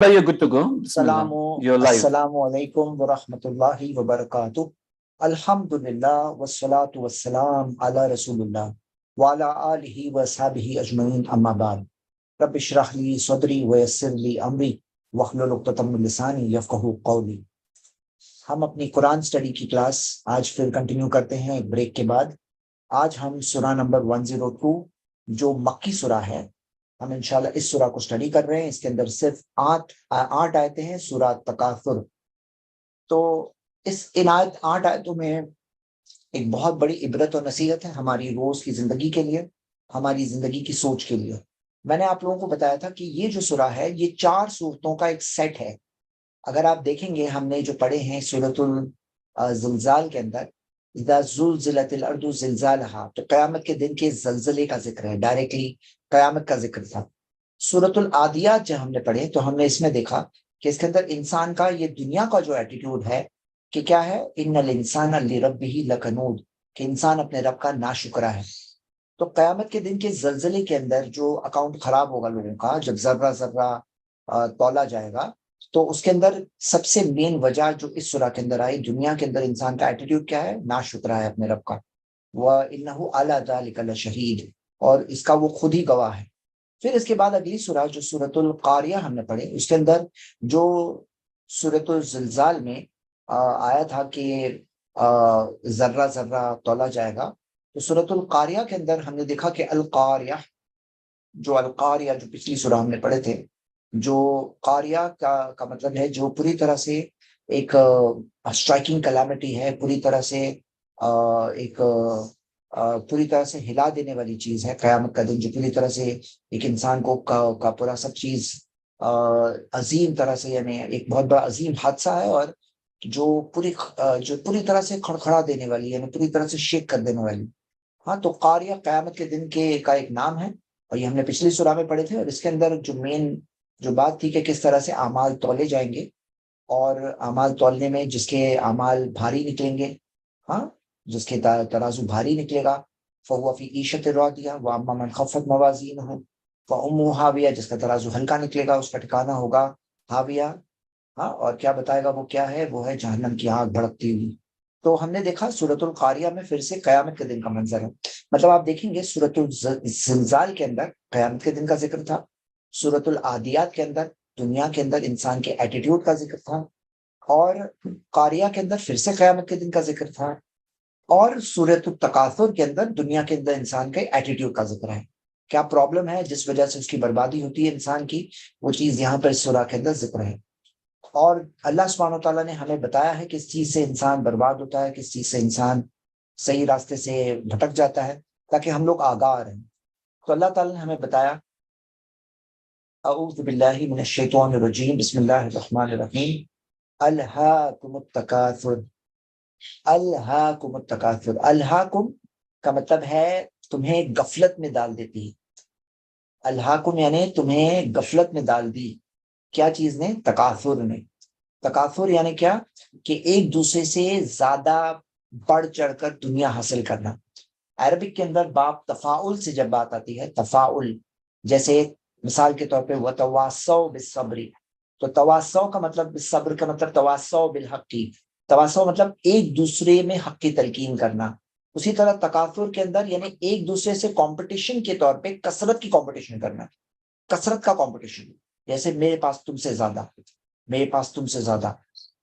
You're good to go. Bismillah. You're live. Assalamu alaikum wa rahmatullahi wa barakatuh. Alhamdulillah wa salatu wa salam ala rasulullah wa ala alihi wa ashabihi ajma'in amma ba'd. Rabbi shrah li sadri wa yassir li amri wahlul 'uqdatam min lisani yafqahu qawli. ہم اپنی قرآن study کی class آج پھر continue کرتے ہیں ایک break کے بعد. آج ہم سورہ نمبر 102 جو مکی سورہ ہے، ہم انشاءاللہ اس سورہ کو سٹڈی کر رہے ہیں. اس کے اندر صرف 8 آیتیں ہیں، سورہ تکاثر. تو ان 8 آیتوں میں ایک بہت بڑی عبرت اور نصیحت ہے ہماری روز کی زندگی کے لیے، ہماری زندگی کی سوچ کے لیے. میں نے آپ لوگوں کو بتایا تھا کہ یہ جو سورہ ہے یہ 4 سورتوں کا ایک سیٹ ہے. اگر آپ دیکھیں گے ہم نے جو پڑھے ہیں سورۃ الزلزال کے اندر، اذا زلزلت الارض زلزالہا، تو قیامت کے دن کے زلزلے کا ذکر ہے، ڈائریکٹلی قیامت کا ذکر تھا. سورۃ العادیات جب ہم نے پڑھے تو ہم نے اس میں دیکھا کہ اس کے اندر انسان کا یہ دنیا کا جو ایٹیٹیوڈ ہے کہ کیا ہے، ان الانسان لربہ لکنود، کہ انسان اپنے رب کا ناشکرا ہے. تو قیامت کے دن کے زلزلے کے اندر جو اکاؤنٹ خراب ہوگا لوگوں کا، جب ذرہ ذرہ تولا جائے گا، تو اس کے اندر سب سے مین وجہ جو اس سورہ کے اندر آئی، دنیا کے اندر انسان کا ایٹیٹیوڈ کیا ہے، ناشکرا ہے اپنے رب کا. وَإِنَّهُ عَلَىٰ ذَلِكَ لَشَهِيدٌ، اور اس کا وہ خود ہی گواہ ہے. پھر اس کے بعد اگلی سورہ جو سورۃ القاریہ ہم نے پڑھے، اس کے اندر جو سورۃ الزلزال میں آیا تھا کہ ذرہ ذرہ تولا جائے گا، تو سورۃ القاریہ کے اندر ہم نے دیکھا کہ القاریہ جو پچھلی سورہ ہم نے پڑھے تھے، جو قاریہ کا مطلب ہے جو پوری طرح سے ایک اسٹرائکنگ کلیمٹی ہے، پوری طرح سے پوری طرح سے ہلا دینے والی چیز ہے. قیامت کا دن جو پوری طرح سے ایک انسان کو کا پورا سب چیز عظیم طرح سے، یعنی ایک بہت بڑا عظیم حادثہ ہے، اور جو پوری طرح سے کھڑکھڑا دینے والی، یعنی پوری طرح سے شیک کر دینے والی. ہاں، تو قاریہ قیامت کے دن کا ایک نام ہے، اور یہ ہم نے پچھلی سورہ میں پڑھے تھے. اور اس کے اندر جو مین جو بات تھی کہ کس طرح سے اعمال تولے جائیں گے، اور اعمال تولنے میں جس کے اعمال بھاری نکلیں گے، ہاں، جس کے ترازو بھاری نکلے گا، فَهُوَ فِي عِيشَةٍ رَاضِيَةٍ وَأَمَّا مَنْ خَفَّتْ مَوَازِينُهُ فَأُمُّهُ هَاوِيَةٌ، جس کا ترازو ہلکا نکلے گا اس کا ٹھکانہ ہوگا ہاویہ. ہاں، اور کیا بتائے گا وہ کیا ہے، وہ ہے جہنم کی آگ بھڑکتی ہوئی. تو ہم نے دیکھا سورۃ القاریہ میں پھر سے قیامت کے دن کا منظر ہے. مطلب آپ دیکھیں گے سورۃ الزلزال کے اندر قیامت کے دن کا ذکر تھا، سورۃ العادیات کے اندر دنیا کے اندر انسان کے ایٹیٹیوڈ کا ذکر تھا، اور قاریہ کے اندر پھر سے قیامت کے دن کا ذکر تھا، اور سورۃ التکاثر کے اندر دنیا کے اندر انسان کے ایٹیٹیوڈ کا ذکر ہے. کیا پرابلم ہے جس وجہ سے اس کی بربادی ہوتی ہے انسان کی، وہ چیز یہاں پر اس سورہ کے اندر ذکر ہے. اور اللہ سبحانہ و تعالیٰ نے ہمیں بتایا ہے کس چیز سے انسان برباد ہوتا ہے، کس چیز سے انسان صحیح راستے سے بھٹک جاتا ہے، تاکہ ہم لوگ آگاہ رہیں. تو اللہ تعالیٰ نے ہمیں بتایا، اعوذ باللہ من الشیطان الرجیم، بسم اللہ الرحمن الرحیم، الہاکم التکاثر. الہاکم التکاثر، الہاکم کا مطلب ہے تمہیں غفلت میں ڈال دیتی ہے. الہاکم یعنی تمہیں غفلت میں ڈال دی. کیا چیز نے؟ تکاثر نے. تکاثر یعنی کیا؟ کہ ایک دوسرے سے زیادہ بڑھ چڑھ کر دنیا حاصل کرنا. عربک کے اندر باب تفاعل سے جب بات آتی ہے، تفاعل، جیسے مثال کے طور پہ وتواصوا بالصبر، تو تواصوا کا مطلب، بالصبر کا مطلب تواصوا بالحق، تواصوا مطلب ایک دوسرے میں حق کی تلقین کرنا. اسی طرح تکاثر کے اندر یعنی ایک دوسرے سے کمپٹیشن کے طور پہ کثرت کی کمپٹیشن کرنا، کثرت کا کمپٹیشن. جیسے میرے پاس تم سے زیادہ، میرے پاس تم سے زیادہ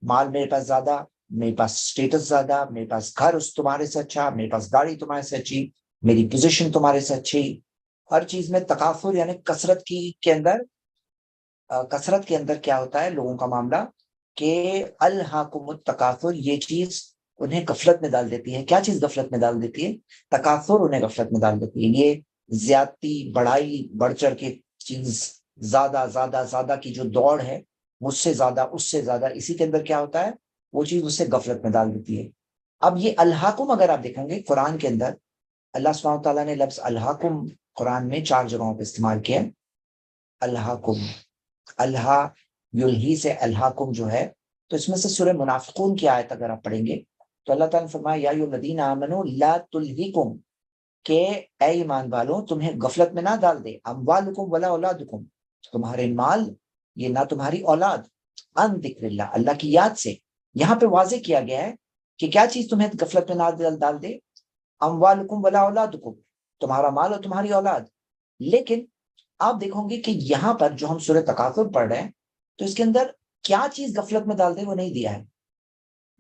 مال، میرے پاس زیادہ، میرے پاس اسٹیٹس زیادہ، میرے پاس گھر تمہارے سے اچھا، میرے پاس گاڑی تمہارے سے اچھی، میری پوزیشن تمہارے سے اچھی. ہر چیز میں تکاثر یعنی کثرت کے اندر، کثرت کے اندر کیا ہوتا ہے لوگوں کا معاملہ کہ الہاکم التکاثر، یہ چیز انہیں غفلت میں ڈال دیتی ہے. کیا چیز غفلت میں ڈال دیتی ہے؟ تکاثر انہیں غفلت میں ڈال دیتی ہے. یہ زیادتی، بڑائی، بڑھ چڑھ کے چیز، زیادہ زیادہ زیادہ کی جو دوڑ ہے، مجھ سے زیادہ، اس سے زیادہ، اسی کے اندر کیا ہوتا ہے، وہ چیز اسے غفلت میں ڈال دیتی ہے. اب یہ الہاکم اگر آپ دیکھیں گے قرآن کے اندر، اللہ سبحانہ تعالیٰ نے لفظ الہاکم قرآن میں 4 جگہوں پہ استعمال کیا. الہاکم، الہا، یلہی سے الہاکم جو ہے، تو اس میں سے سورہ منافقون کی آیت اگر آپ پڑھیں گے تو اللہ تعالیٰ نے فرمایا یا ایھا الذین آمنوا لا تلہکم، کہ اے ایمان والوں تمہیں غفلت میں نہ ڈال دے، اموالکم ولا اولادکم، تمہارے مال یہ نہ تمہاری اولاد، ان ذکر اللہ، اللہ کی یاد سے۔ یہاں پہ واضح کیا گیا ہے کہ کیا چیز تمہیں غفلت میں نہ ڈال دے، اموالکم ولا اولادکم، تمہارا مال اور تمہاری اولاد۔ لیکن آپ دیکھو گے کہ یہاں پر جو ہم سورہ تکاثر پڑھ رہے ہیں تو اس کے اندر کیا چیز غفلت میں ڈال دے وہ نہیں دیا ہے،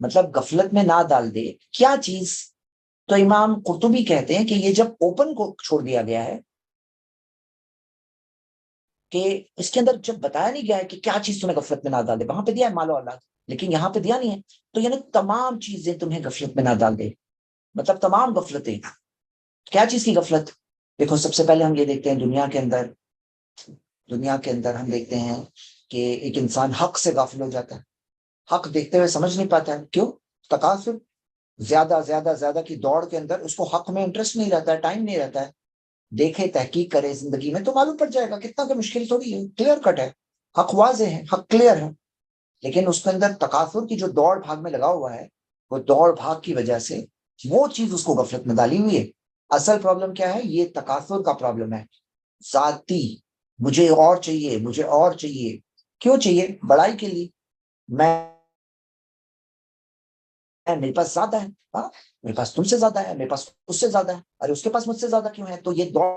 مطلب غفلت میں نہ ڈال دے کیا چیز۔ تو امام قرطبی کہتے ہیں کہ یہ جب اوپن کو چھوڑ دیا گیا ہے کہ اس کے اندر جب بتایا نہیں گیا ہے کہ کیا چیز تمہیں غفلت میں نہ ڈال دے، وہاں پہ دیا ہے مال و اولاد، لیکن یہاں پہ دیا نہیں ہے، تو یعنی تمام چیزیں تمہیں غفلت میں نہ ڈال دے، مطلب تمام غفلتیں۔ کیا چیز کی غفلت؟ دیکھو سب سے پہلے ہم یہ دیکھتے ہیں دنیا کے اندر ہم دیکھتے ہیں کہ ایک انسان حق سے غافل ہو جاتا ہے، حق دیکھتے ہوئے سمجھ نہیں پاتا ہے، کیوں؟ تکاثر، زیادہ کی دوڑ کے اندر اس کو حق میں انٹرسٹ نہیں رہتا ہے، ٹائم نہیں رہتا ہے۔ دیکھے، تحقیق کرے زندگی میں تو معلوم پڑ جائے گا، کتنا کہ مشکل تھوڑی ہے، کلیئر کٹ ہے، حق واضح ہے، حق کلیئر ہے۔ لیکن اس کے اندر تکاثر کی جو دوڑ بھاگ میں لگا ہوا ہے، وہ دوڑ بھاگ کی وجہ سے وہ چیز اس کو غفلت میں ڈالی ہوئی ہے۔ اصل پرابلم کیا ہے؟ یہ تکاثر کا پرابلم ہے، ذاتی، مجھے اور چاہیے، مجھے اور چاہیے۔ کیوں چاہیے؟ بڑائی کے لیے، میرے پاس زیادہ ہے، ہاں میرے پاس تم سے زیادہ ہے، میرے پاس اس سے زیادہ ہے، ارے اس کے پاس مجھ سے زیادہ کیوں ہے؟ تو یہ دوڑ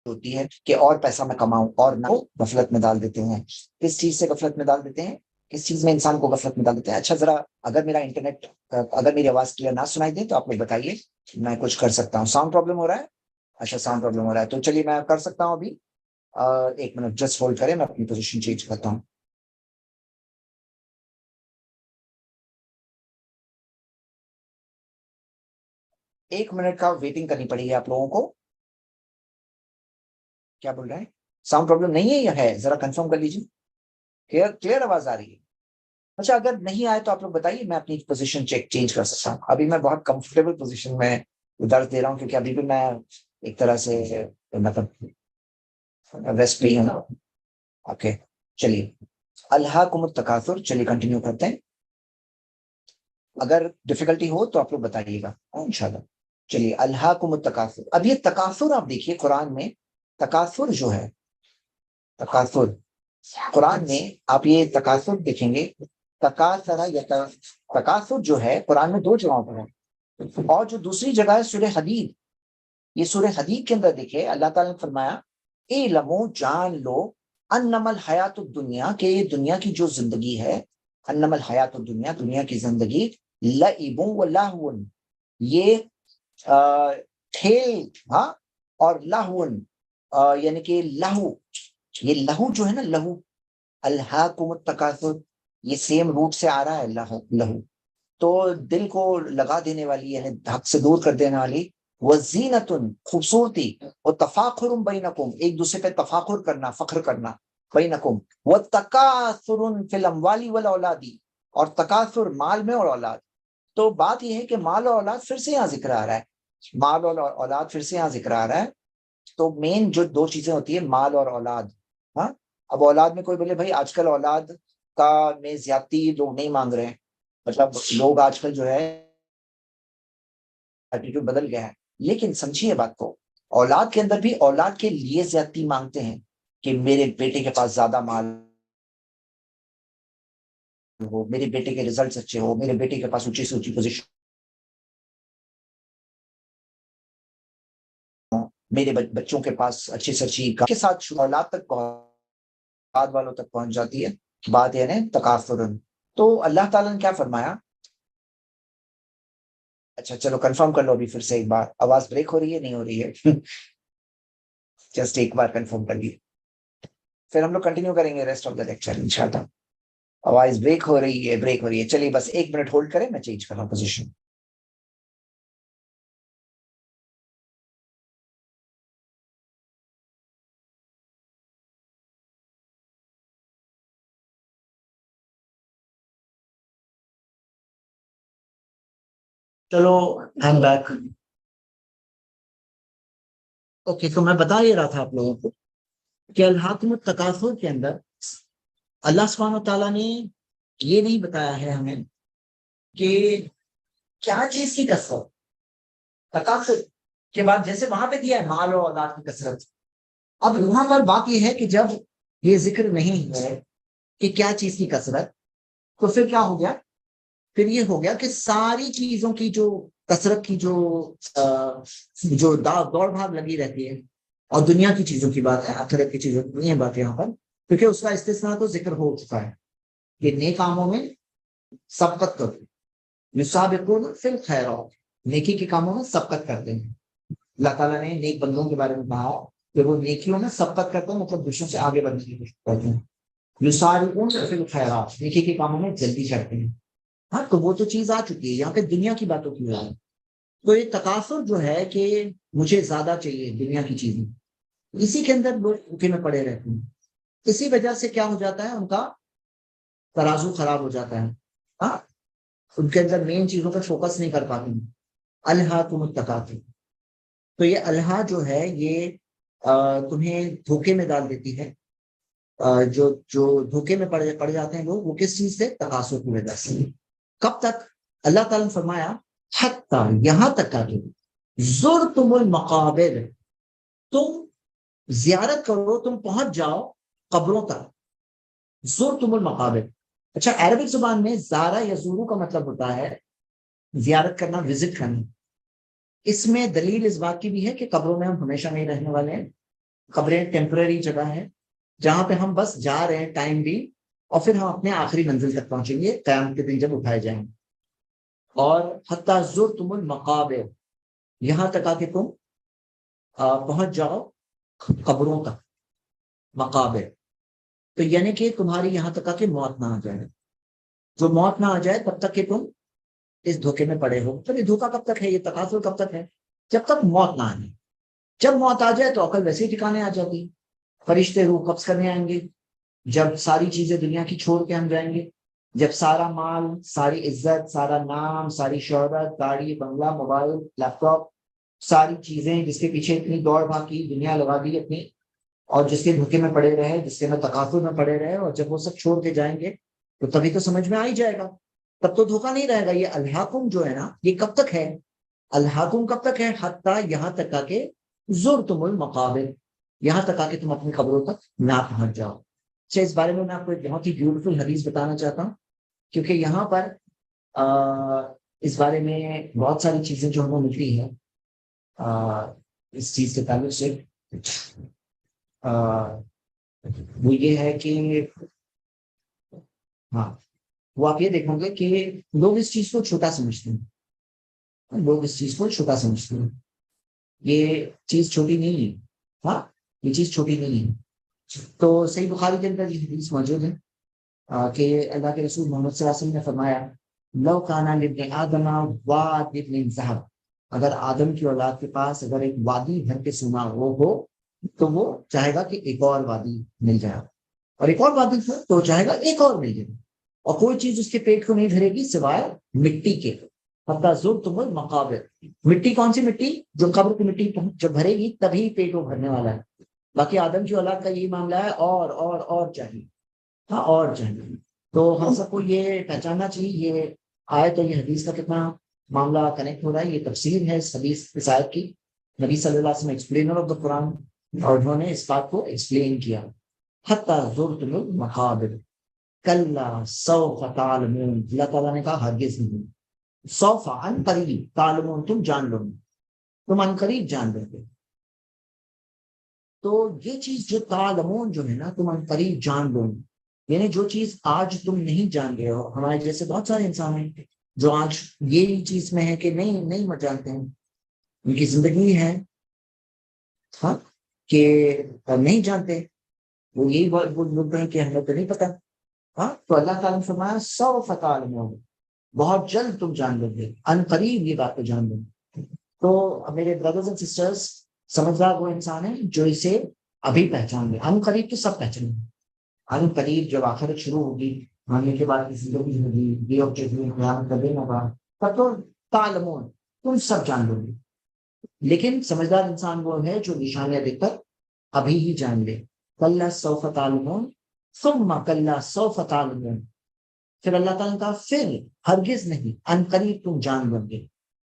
ہوتی ہے کہ اور پیسہ میں کماؤں، اور نہ غفلت میں ڈال دیتے ہیں۔ کس چیز سے غفلت میں ڈال دیتے ہیں؟ کس چیز میں انسان کو غفلت میں ڈال دیتے ہیں؟ اچھا ذرا اگر میرا انٹرنیٹ، اگر میری آواز کلیئر نہ سنائی دے تو آپ لوگ بتائیے، میں کچھ کر سکتا ہوں۔ ساؤنڈ پرابلم ہو رہا ہے؟ اچھا ساؤنڈ پرابلم ہو رہا ہے، تو چلیے میں کر سکتا ہوں ابھی، ایک منٹ جسٹ ہولڈ کریں، میں اپنی پوزیشن چینج کرتا ہوں۔ ایک منٹ کا ویٹنگ کرنی پڑے گی آپ لوگوں کو۔ کیا بول رہے ہیں؟ ساؤنڈ پرابلم نہیں ہے یا ہے؟ ذرا کنفرم کر لیجیے، کلیئر آواز آ رہی ہے؟ اچھا اگر نہیں آئے تو آپ لوگ بتائیے، میں اپنی پوزیشن چینج کر سکتا ہوں۔ ابھی میں بہت کمفرٹیبل پوزیشن میں درد دے رہا ہوں، کیونکہ ابھی بھی میں ایک طرح سے مطلب ریسٹ پہ ہی ہوں۔ اوکے چلیے، الہاکم التکاثر، چلیے کنٹینیو کرتے ہیں۔ اگر ڈیفیکلٹی ہو تو آپ لوگ بتائیے گا انشاءاللہ۔ چلیے، الہاکم التکاثر، اب یہ تکاثر آپ دیکھیے قرآن میں، تکاثر جو ہے، تکاثر قرآن میں آپ یہ تکاثر دیکھیں گے، تکاثر یا تکاثر جو ہے قرآن میں دو جگہوں پر ہے، اور جو دوسری جگہ ہے سورہ حدید، یہ سورہ حدید کے اندر دیکھیں اللہ تعالیٰ نے فرمایا اعلموا، جان لو، انما الحیات الدنیا، کہ یہ دنیا کی جو زندگی ہے، انما الحیات الدنیا، دنیا کی زندگی، لعب و لہو، یہ کھیل، ہاں، اور لہو، یعنی کہ لہو، یہ لہو جو ہے نا، لہو، الہاکم التکاثر، یہ سیم روٹ سے آ رہا ہے لہو، تو دل کو لگا دینے والی، یعنی حق سے دور کر دینے والی، وزینت، خوبصورتی، اور تفاخر بینکم، ایک دوسرے پہ تفاخر کرنا، فخر کرنا، بینکم، وتکاثر فی الاموال والاولاد، اور تکاثر مال میں اور اولاد۔ تو بات یہ ہے کہ مال اور اولاد پھر سے یہاں ذکر آ رہا ہے، مال اور اولاد پھر سے یہاں ذکر آ رہا ہے۔ تو مین جو دو چیزیں ہوتی ہیں، مال اور اولاد، ہاں۔ اب اولاد میں کوئی بولے بھائی آج کل اولاد کا میں زیادتی لوگ نہیں مانگ رہے ہیں، مطلب لوگ آج کل جو ہے ایٹیٹیوڈ بدل گیا ہے، لیکن سمجھیے بات کو، اولاد کے اندر بھی اولاد کے لیے زیادتی مانگتے ہیں کہ میرے بیٹے کے پاس زیادہ مال ہو، میرے بیٹے کے ریزلٹس اچھے ہو، میرے بیٹے کے پاس اونچی سے اونچی پوزیشن، میرے بچوں کے پاس اچھی سے اچھی کے ساتھ اولاد تک اولاد والوں تک پہنچ جاتی ہے بات، یہ ہے تکاثر۔ تو اللہ تعالیٰ نے کیا فرمایا؟ اچھا چلو کنفرم کر لو ابھی پھر سے ایک بار، آواز بریک ہو رہی ہے نہیں ہو رہی ہے؟ جسٹ ایک بار کنفرم کر لیے، پھر ہم لوگ کنٹینیو کریں گے ریسٹ آف دا لیکچر انشاءاللہ۔ آواز بریک ہو رہی ہے، چلیے بس ایک منٹ ہولڈ کریں، میں چینج کر رہا ہوں پوزیشن۔ چلو آئی ایم بیک۔ اوکے، تو میں بتا ہی رہا تھا آپ لوگوں کو کہ الحاکم التکاثر کے اندر اللہ سبحانہ و تعالیٰ نے یہ نہیں بتایا ہے ہمیں کہ کیا چیز کی کثرت، تکاثر کے بعد جیسے وہاں پہ دیا ہے مال و اولاد کی کثرت، اب یہاں پر بات یہ ہے کہ جب یہ ذکر نہیں ہے کہ کیا چیز کی کثرت، تو پھر کیا ہو گیا؟ پھر یہ ہو گیا کہ ساری چیزوں کی جو کثرت کی جو دوڑ بھاگ لگی رہتی ہے، اور دنیا کی چیزوں کی بات ہے، آخرت کی چیزوں کی نہیں ہے بات یہاں پر، کیونکہ اس کا استثناء تو ذکر ہو چکا ہے کہ نیک کاموں میں سبقت کرو، یسابقون فی الخیرات، نیکی کے کاموں میں سبقت کرتے ہیں۔ اللہ تعالیٰ نے نیک بندوں کے بارے میں کہا کہ وہ نیکیوں میں سبقت کرتے ہیں، مطلب دوسروں سے آگے بڑھنے کی کوشش کرتے ہیں۔ یسارعون فی الخیرات، نیکی کے کاموں میں جلدی کرتے ہیں۔ ہاں، تو وہ تو چیز آ چکی ہے، یہاں پہ دنیا کی باتوں کی ہے۔ تو یہ تکاثر جو ہے کہ مجھے زیادہ چاہیے دنیا کی چیزیں، اسی کے اندر لوگ بھوکے میں پڑے رہتے ہیں۔ اسی وجہ سے کیا ہو جاتا ہے، ان کا ترازو خراب ہو جاتا ہے۔ ہاں، ان کے اندر مین چیزوں پر فوکس نہیں کر پاتے ہیں۔ الہاکم التکاثر، تو یہ الہا جو ہے یہ تمہیں دھوکے میں ڈال دیتی ہے۔ جو دھوکے میں پڑ جاتے ہیں لوگ، وہ کس چیز سے؟ تکاثر کی وجہ سے۔ کب تک؟ اللہ تعالیٰ نے فرمایا حتی، یہاں تک کہ زرتم المقابر، تم زیارت کرو، تم پہنچ جاؤ قبروں تک۔ زرتم المقابر، اچھا عربک زبان میں زارا یا زورو کا مطلب ہوتا ہے زیارت کرنا، وزٹ کرنا۔ اس میں دلیل اس بات کی بھی ہے کہ قبروں میں ہم ہمیشہ نہیں رہنے والے ہیں، قبریں ٹیمپرری جگہ ہے جہاں پہ ہم بس جا رہے ہیں ٹائم بھی، اور پھر ہم اپنے آخری منزل تک پہنچیں گے قیامت کے دن جب اٹھائے جائیں گے۔ اور حتی زرتم المقابر، یہاں تک آ کے تم پہنچ جاؤ قبروں تک، مقابر، تو یعنی کہ تمہاری یہاں تک آ کے موت نہ آ جائے۔ جو موت نہ آ جائے تب تک کہ تم اس دھوکے میں پڑے ہو۔ تو یہ دھوکا کب تک ہے، یہ تکاثر کب تک ہے؟ جب تک موت نہ آئے۔ جب موت آ جائے تو عقل ویسے ہی ٹھکانے آ جاتی، فرشتے روح قبض کرنے آئیں گے، جب ساری چیزیں دنیا کی چھوڑ کے ہم جائیں گے، جب سارا مال، ساری عزت، سارا نام، ساری شہرت، گاڑی، بنگلہ، موبائل، لیپ ٹاپ، ساری چیزیں جس کے پیچھے اتنی دوڑ بھاگ کی، دنیا لگا دی اپنی، اور جس کے دھوکے میں پڑے رہے، جس کے میں تکاثر میں پڑے رہے، اور جب وہ سب چھوڑ کے جائیں گے تو تبھی تو سمجھ میں آ ہی جائے گا، تب تو دھوکا نہیں رہے گا۔ یہ الحاکم جو ہے نا، یہ کب تک ہے؟ الحاکم کب تک ہے؟ حتی، یہاں تک آ کے زرتم المقابر، یہاں تک آ کے تم اپنی قبروں تک نہ پہنچ جاؤ۔ اچھا، اس بارے میں میں آپ کو ایک بہت ہی بیوٹیفل حدیث بتانا چاہتا ہوں، کیونکہ یہاں پر اس بارے میں بہت ساری چیزیں جو ہمیں ملتی ہیں اس چیز کے تعلق سے، وہ یہ ہے کہ ہاں، وہ آپ یہ دیکھو گے کہ لوگ اس چیز کو چھوٹا سمجھتے ہیں، لوگ اس چیز کو چھوٹا سمجھتے ہیں۔ یہ چیز چھوٹی نہیں ہے، ہاں، یہ چیز چھوٹی نہیں ہے۔ تو صحیح بخاری کے اندر یہ حدیث موجود ہے کہ اللہ کے رسول محمد صلی اللہ علیہ وسلم نے فرمایا لو کانا لابن آدم واد من ذهب، اگر آدم کی اولاد کے پاس اگر ایک وادی بھر کے سونا وہ ہو تو وہ چاہے گا کہ ایک اور وادی مل جائے، اور ایک اور وادی ہو تو چاہے گا ایک اور مل جائے، اور کوئی چیز اس کے پیٹ کو نہیں بھرے گی سوائے مٹی کے۔ حتی زرتم المقابر، مٹی کون سی مٹی؟ جو قبر کی مٹی جب بھرے گی تبھی پیٹ وہ بھرنے والا ہے۔ باقی آدم کی اولاد کا یہی معاملہ ہے، اور چاہیے، ہاں، اور چاہیے۔ تو ہم سب کو یہ پہچاننا چاہیے یہ آیت اور یہ حدیث کا کتنا معاملہ کنیکٹ ہو رہا ہے۔ یہ تفسیر ہے اس حدیث اس آیت کی، نبی صلی اللہ علیہ وسلم ایکسپلینر آف دا قرآن، اور انہوں نے اس بات کو ایکسپلین کیا۔ حتی زرتم المقابر کلا سوف تعلمون، اللہ تعالیٰ نے کہا ہرگز نہیں، سوف، ان قریب، تعلمون، تم جان لو گے، تم ان قریب جان لو گے۔ تو یہ چیز جو تعلمون جو ہے نا، تم ان قریب جان لو گے، یعنی جو چیز آج تم نہیں جان رہے ہو، ہمارے جیسے بہت سارے انسان ہیں جو آج یہی چیز میں ہے کہ نہیں جانتے ہیں، ان کی زندگی ہے ہاں کہ نہیں جانتے، وہ یہی بولتے ہیں کہ ہمیں تو نہیں پتا۔ ہاں، تو اللہ تعالیٰ نے فرمایا سوف تعلمون، بہت جلد تم جان لو گے، ان قریب یہ بات کو جان لو گے۔ تو میرے بردرز اینڈ سسٹرز، سمجھدار وہ انسان ہے جو اسے ابھی پہچان لے۔ ان قریب تو سب پہچان لیں، ان قریب جب آخرت شروع ہوگی، مرنے کے بعد کی زندگی ہوگی، یہ آبجیکٹ قیامت کا دن ہوگا، تب تو تعلمون، تم سب جان لو گے۔ لیکن سمجھدار انسان وہ ہے جو نشانیاں دیکھ کر ابھی ہی جان لے۔ کلا سوف تعلمون ثم کلا سوف تعلمون، پھر اللہ تعالیٰ کا پھر ہرگز نہیں، ان قریب تم جان لو گے۔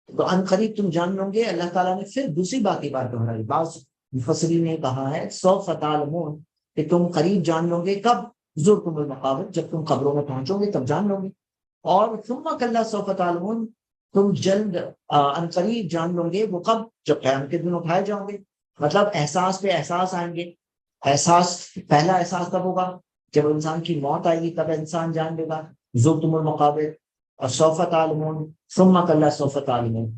تو ان قریب تم جان لو گے. اللہ تعالیٰ نے پھر دوسری بات کی بات دہرائی. بعض مفسرین نے کہا ہے سوف تعلمون کہ تم قریب جان لو گے. کب؟ زرتم المقابر، جب تم قبروں میں پہنچو گے تب جان لو گے. اور ثم کلا سوف تعلمون، تم جلد ان قریب جان لو گے. وہ کب؟ جب قیامت کے دن اٹھائے جاؤ گے. مطلب احساس پہ احساس آئیں گے. احساس، پہلا احساس کب ہوگا؟ جب انسان کی موت آئے گی تب انسان جان لے گا. زرتم المقابر اور سوف تعلمون ثم کلا سوف تعلمون.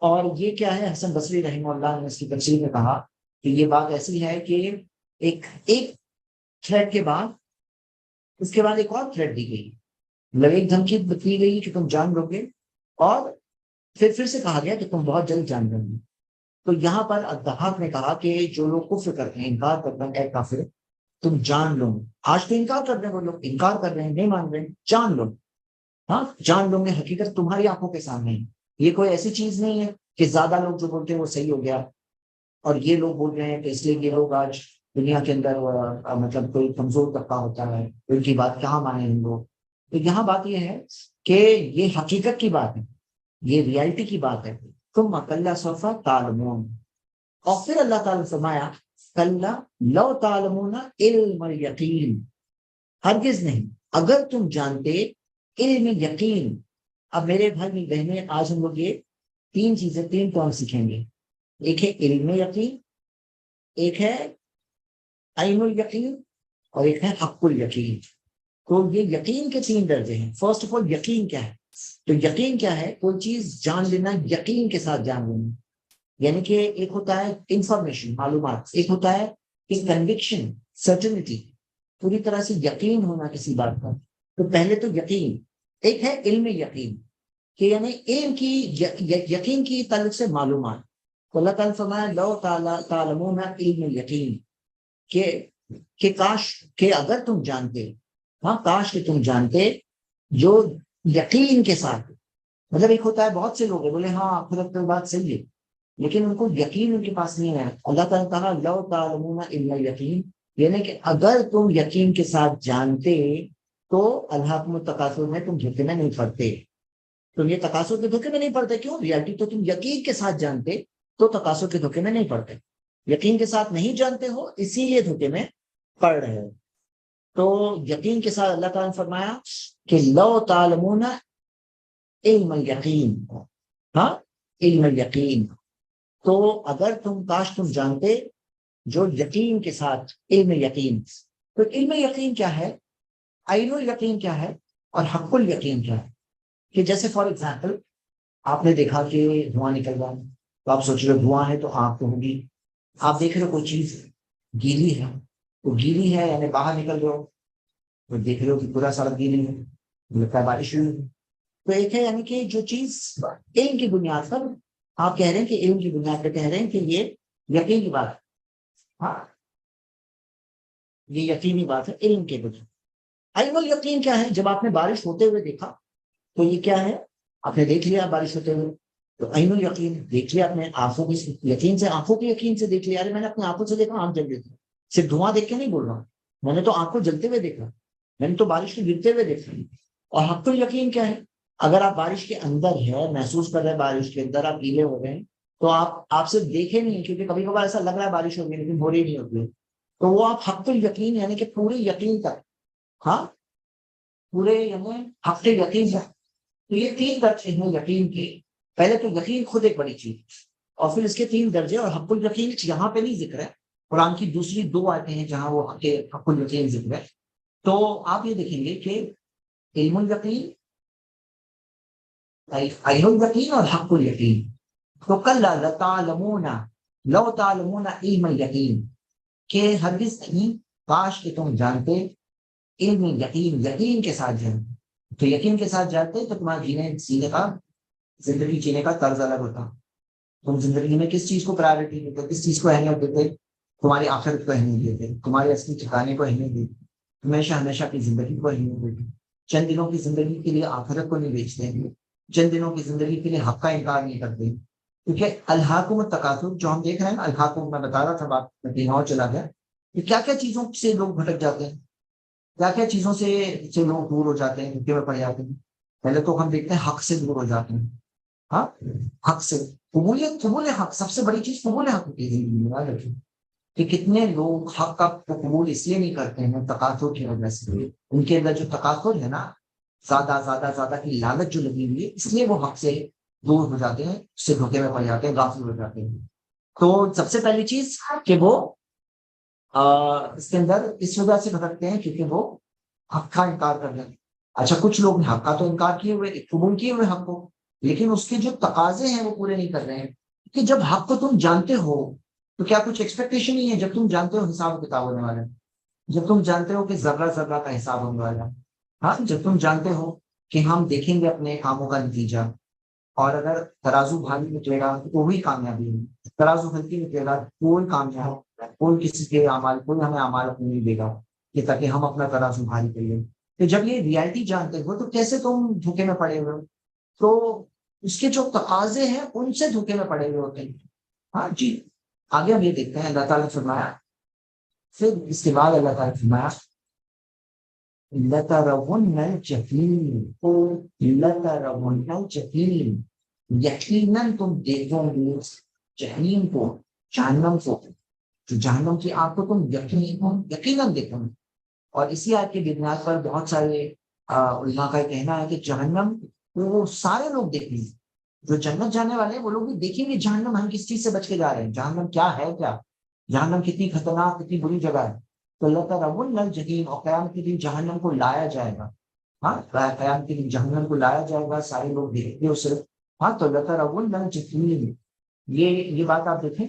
اور یہ کیا ہے؟ حسن بصری رحمہ اللہ نے اس کی تفسیر میں کہا کہ یہ بات ایسی ہے کہ ایک تھریڈ کے بعد اس کے بعد ایک اور تھریڈ دی گئی. مطلب ایک دھمکی دی گئی کہ تم جان لو گے، اور پھر سے کہا گیا کہ تم بہت جلد جان لو گے. تو یہاں پر الضحاک نے کہا کہ جو لوگ کفر کرتے ہیں، انکار کرتے ہیں، اے کافر تم جان لو. آج تو انکار کر رہے ہیں، وہ لوگ انکار کر رہے ہیں، نہیں مان رہے ہیں. جان لو، ہاں جان لو گے. حقیقت تمہاری آنکھوں کے سامنے ہے. یہ کوئی ایسی چیز نہیں ہے کہ زیادہ لوگ جو بولتے ہیں وہ صحیح ہو گیا، اور یہ لوگ بول رہے ہیں کہ اس لیے یہ لوگ آج دنیا کے اندر مطلب کوئی کمزور طبقہ ہوتا ہے، ان کی بات کہاں مانیں ہم لوگ. تو یہاں بات یہ ہے کہ یہ حقیقت کی بات ہے، یہ ریالٹی کی بات ہے. تم کلا سوف تعلمون. اور پھر اللہ تعالیٰ نے فرمایا کلا لو تعلمون علم الیقین، ہرگز نہیں اگر تم جانتے علم یقین. اب میرے بھائی بہنیں، آج ہم لوگ یہ تین چیزیں، تین پوائنٹ سیکھیں گے. ایک ہے علم یقین، ایک ہے عین الیقین، اور ایک ہے حق الیقین. تو یہ یقین کے تین درجے ہیں. فرسٹ آف آل یقین کیا ہے؟ تو یقین کیا ہے؟ کوئی چیز جان لینا، یقین کے ساتھ جان لینا. یعنی کہ ایک ہوتا ہے انفارمیشن، معلومات، ایک ہوتا ہے کنوکشن، سرٹنٹی، پوری طرح سے یقین ہونا کسی بات کا. تو پہلے تو یقین. ایک ہے علم یقین کہ یعنی علم کی یقین کی تعلق سے معلومات. تو اللہ تعالیٰ فرمایا لو تعلمون علم یقین، کہ کاش کہ اگر تم جانتے، ہاں کاش کہ تم جانتے جو یقین کے ساتھ. مطلب ایک ہوتا ہے بہت سے لوگ ہیں بولے ہاں خود تو بات صحیح ہے، لیکن ان کو یقین ان کے پاس نہیں ہے. اللہ تعالیٰ نے کہا لو تعلمون علم یقین، یعنی کہ اگر تم یقین کے ساتھ جانتے تو الہاکم التکاثر میں تم دھوکے میں نہیں پڑتے. تم یہ تکاثر کے دھوکے میں نہیں پڑتے. کیوں؟ ریالٹی تو تم یقین کے ساتھ جانتے تو تکاثر کے دھوکے میں نہیں پڑتے. یقین کے ساتھ نہیں جانتے ہو اسی لیے دھوکے میں پڑ رہے ہو. تو یقین کے ساتھ اللہ تعالیٰ نے فرمایا کہ لو تعلمون علم یقین، ہاں علم یقین. تو اگر تم کاش تم جانتے جو یقین کے ساتھ علم یقین. تو علم یقین کیا ہے، عین الیقین کیا ہے، اور حق الیقین کیا ہے؟ کہ جیسے فار ایگزامپل آپ نے دیکھا کہ دھواں نکل رہا ہے، تو آپ سوچ رہے دھواں ہے تو آگ تو ہوگی. آپ دیکھ رہے ہو کوئی چیز گیلی ہے، تو گیلی ہے یعنی باہر نکل رہے ہو تو دیکھ رہے ہو کہ پورا سڑک گیلی ہے، لگتا ہے بارش ہوئی. تو ایک ہے یعنی کہ جو چیز علم کی بنیاد پر آپ کہہ رہے ہیں کہ علم کی بنیاد پر کہہ رہے ہیں کہ یہ یقین کی بات ہے. ہاں یہ یقینی بات ہے علم کے بجائے. علم الیقین کیا ہے؟ جب آپ نے بارش ہوتے ہوئے دیکھا تو یہ کیا ہے؟ آپ نے دیکھ لیا بارش ہوتے ہوئے، تو عین الیقین دیکھ لیا اپنے آنکھوں کی یقین سے، آنکھوں کے یقین سے دیکھ لیا. ارے میں نے اپنی آنکھوں سے دیکھا، آنکھ جل رہی تھی. صرف دھواں دیکھ کے نہیں بول رہا ہوں، میں نے تو آنکھوں جلتے ہوئے دیکھا، میں نے تو بارش کو گرتے ہوئے دیکھا. اور حق الیقین کیا ہے؟ اگر آپ بارش کے اندر ہے، محسوس کر رہے ہیں بارش کے اندر، آپ گیلے ہو رہے ہیں، تو آپ صرف دیکھے نہیں، کیونکہ کبھی کبھار ایسا لگ رہا ہے بارش ہوگی لیکن ہو رہی نہیں ہوتی. تو وہ آپ حق الیقین یعنی کہ پورے یقین تک، ہاں پورے یعنی حق یقین تک. تو یہ تین درجے ہیں یقین کے. پہلے تو یقین خود ایک بڑی چیز، اور پھر اس کے تین درجے. اور حق الیقین یہاں پہ نہیں ذکر ہے، قرآن کی دوسری دو آیتیں ہیں جہاں وہ حق الیقین ذکر ہے. تو آپ یہ دیکھیں گے کہ علم الیقین، عین الیقین اور حق الیقین. تو کلا لتعلمون لو تعلمون علم الیقین، کہ ہرگز نہیں کاش کہ تم جانتے علم یقین، یقین کے ساتھ جانتے. تو یقین کے ساتھ جانتے تو تمہارا جینے کا، زندگی جینے کا طرز الگ ہوتا. تم زندگی میں کس چیز کو پرائیورٹی دیتے، کس چیز کو اہمیت دیتے؟ تمہاری آخرت کو اہمیت دیتے، تمہارے اصلی ٹھکانے کو اہمیت دیتے، ہمیشہ ہمیشہ کی زندگی کو اہمیت دیتے. چند دنوں کی زندگی کے لیے آخرت کو نہیں بیچتے ہیں، چند دنوں کی زندگی کے لیے حق کا انکار نہیں کرتے. کیونکہ الہاکم التکاثر جو ہم دیکھ رہے ہیں، الہاکم میں بتا رہا تھا بات میں اور چلا گیا کہ کیا کیا چیزوں سے لوگ بھٹک جاتے ہیں، کیا کیا چیزوں سے لوگ دور ہو جاتے ہیں، دھوکے میں پڑ جاتے ہیں. پہلے تو ہم دیکھتے ہیں حق سے دور ہو جاتے ہیں. ہاں حق سے قبول حق، سب سے بڑی چیز قبول حق کی زندگی میں یاد رکھیں کہ کتنے لوگ حق کا قبول اس لیے نہیں کرتے ہیں تقاضوں کی وجہ سے، ان کے اندر جو تقاضر ہے نا، زیادہ زیادہ زیادہ کی لالچ جو لگی ہوئی ہے، اس لیے وہ حق سے دور ہو جاتے ہیں، اس سے دھوکے میں پڑ جاتے ہیں، غافل ہو جاتے ہیں۔ تو سب سے پہلی چیز کہ وہ اس کے اندر اس وجہ سے بھٹکتے ہیں کیونکہ وہ حق کا انکار کر رہے ہیں۔ اچھا کچھ لوگ حق کا تو انکار کیے ہوئے، قبول کیے ہوئے حق کو، لیکن اس کے جو تقاضے ہیں وہ پورے نہیں کر رہے ہیں، کہ جب حق کو تم جانتے ہو تو کیا کچھ ایکسپیکٹیشن نہیں ہے؟ جب تم جانتے ہو حساب و کتاب ہونے والا ہے، جب تم جانتے ہو کہ ذرہ ذرہ کا حساب ہونے والا ہے، ہاں جب تم جانتے ہو کہ ہم دیکھیں گے اپنے کاموں کا نتیجہ، اور اگر ترازو بھاری نکلے گا تو وہی کامیابی ہے، ترازو ہلکی نکلے گا کوئی کامیاب، کوئی کسی کے اعمال، کوئی ہمیں اعمال اپنے نہیں دے گا کہ تاکہ ہم اپنا ترازو بھاری کر لیں۔ تو جب یہ ریالٹی جانتے ہو تو کیسے تم دھوکے میں پڑے ہوئے ہو؟ تو اس کے جو تقاضے ہیں ان سے دھوکے میں پڑے ہوئے ہوتے ہیں۔ ہاں جی، آگے ہم یہ دیکھتے ہیں، اللہ تعالیٰ نے فرمایا، پھر اس کے بعد اللہ تعالیٰ نے فرمایا لَتَرَوُنَّ الْجَحِيمَ لَتَرَوُنَّ الْجَحِيمَ، یقیناً تم دیکھو گے جہنم کو، جہنم کو، جو جہنم کی آگ کو تم یقیناً دیکھو گے۔ اور اسی آیت کی بنیاد پر بہت سارے علماء کا کہنا ہے کہ جہنم وہ سارے لوگ دیکھیں گے، جو جنت جانے والے ہیں وہ لوگ بھی دیکھیں گے جہنم ہم کس چیز سے بچ کے جا رہے ہیں، جہنم کیا ہے، کیا جہنم کتنی خطرناک، کتنی بری جگہ ہے۔ تو اللہ تعالیٰ الجحیم، اور قیامت کے دن جہنم کو لایا جائے گا، ہاں قیامت کے دن جہنم کو لایا جائے گا، سارے لوگ دیکھیں گے اسے، ہاں تو اللہ تعالیٰ الجحیم، یہ بات آپ دیکھیں،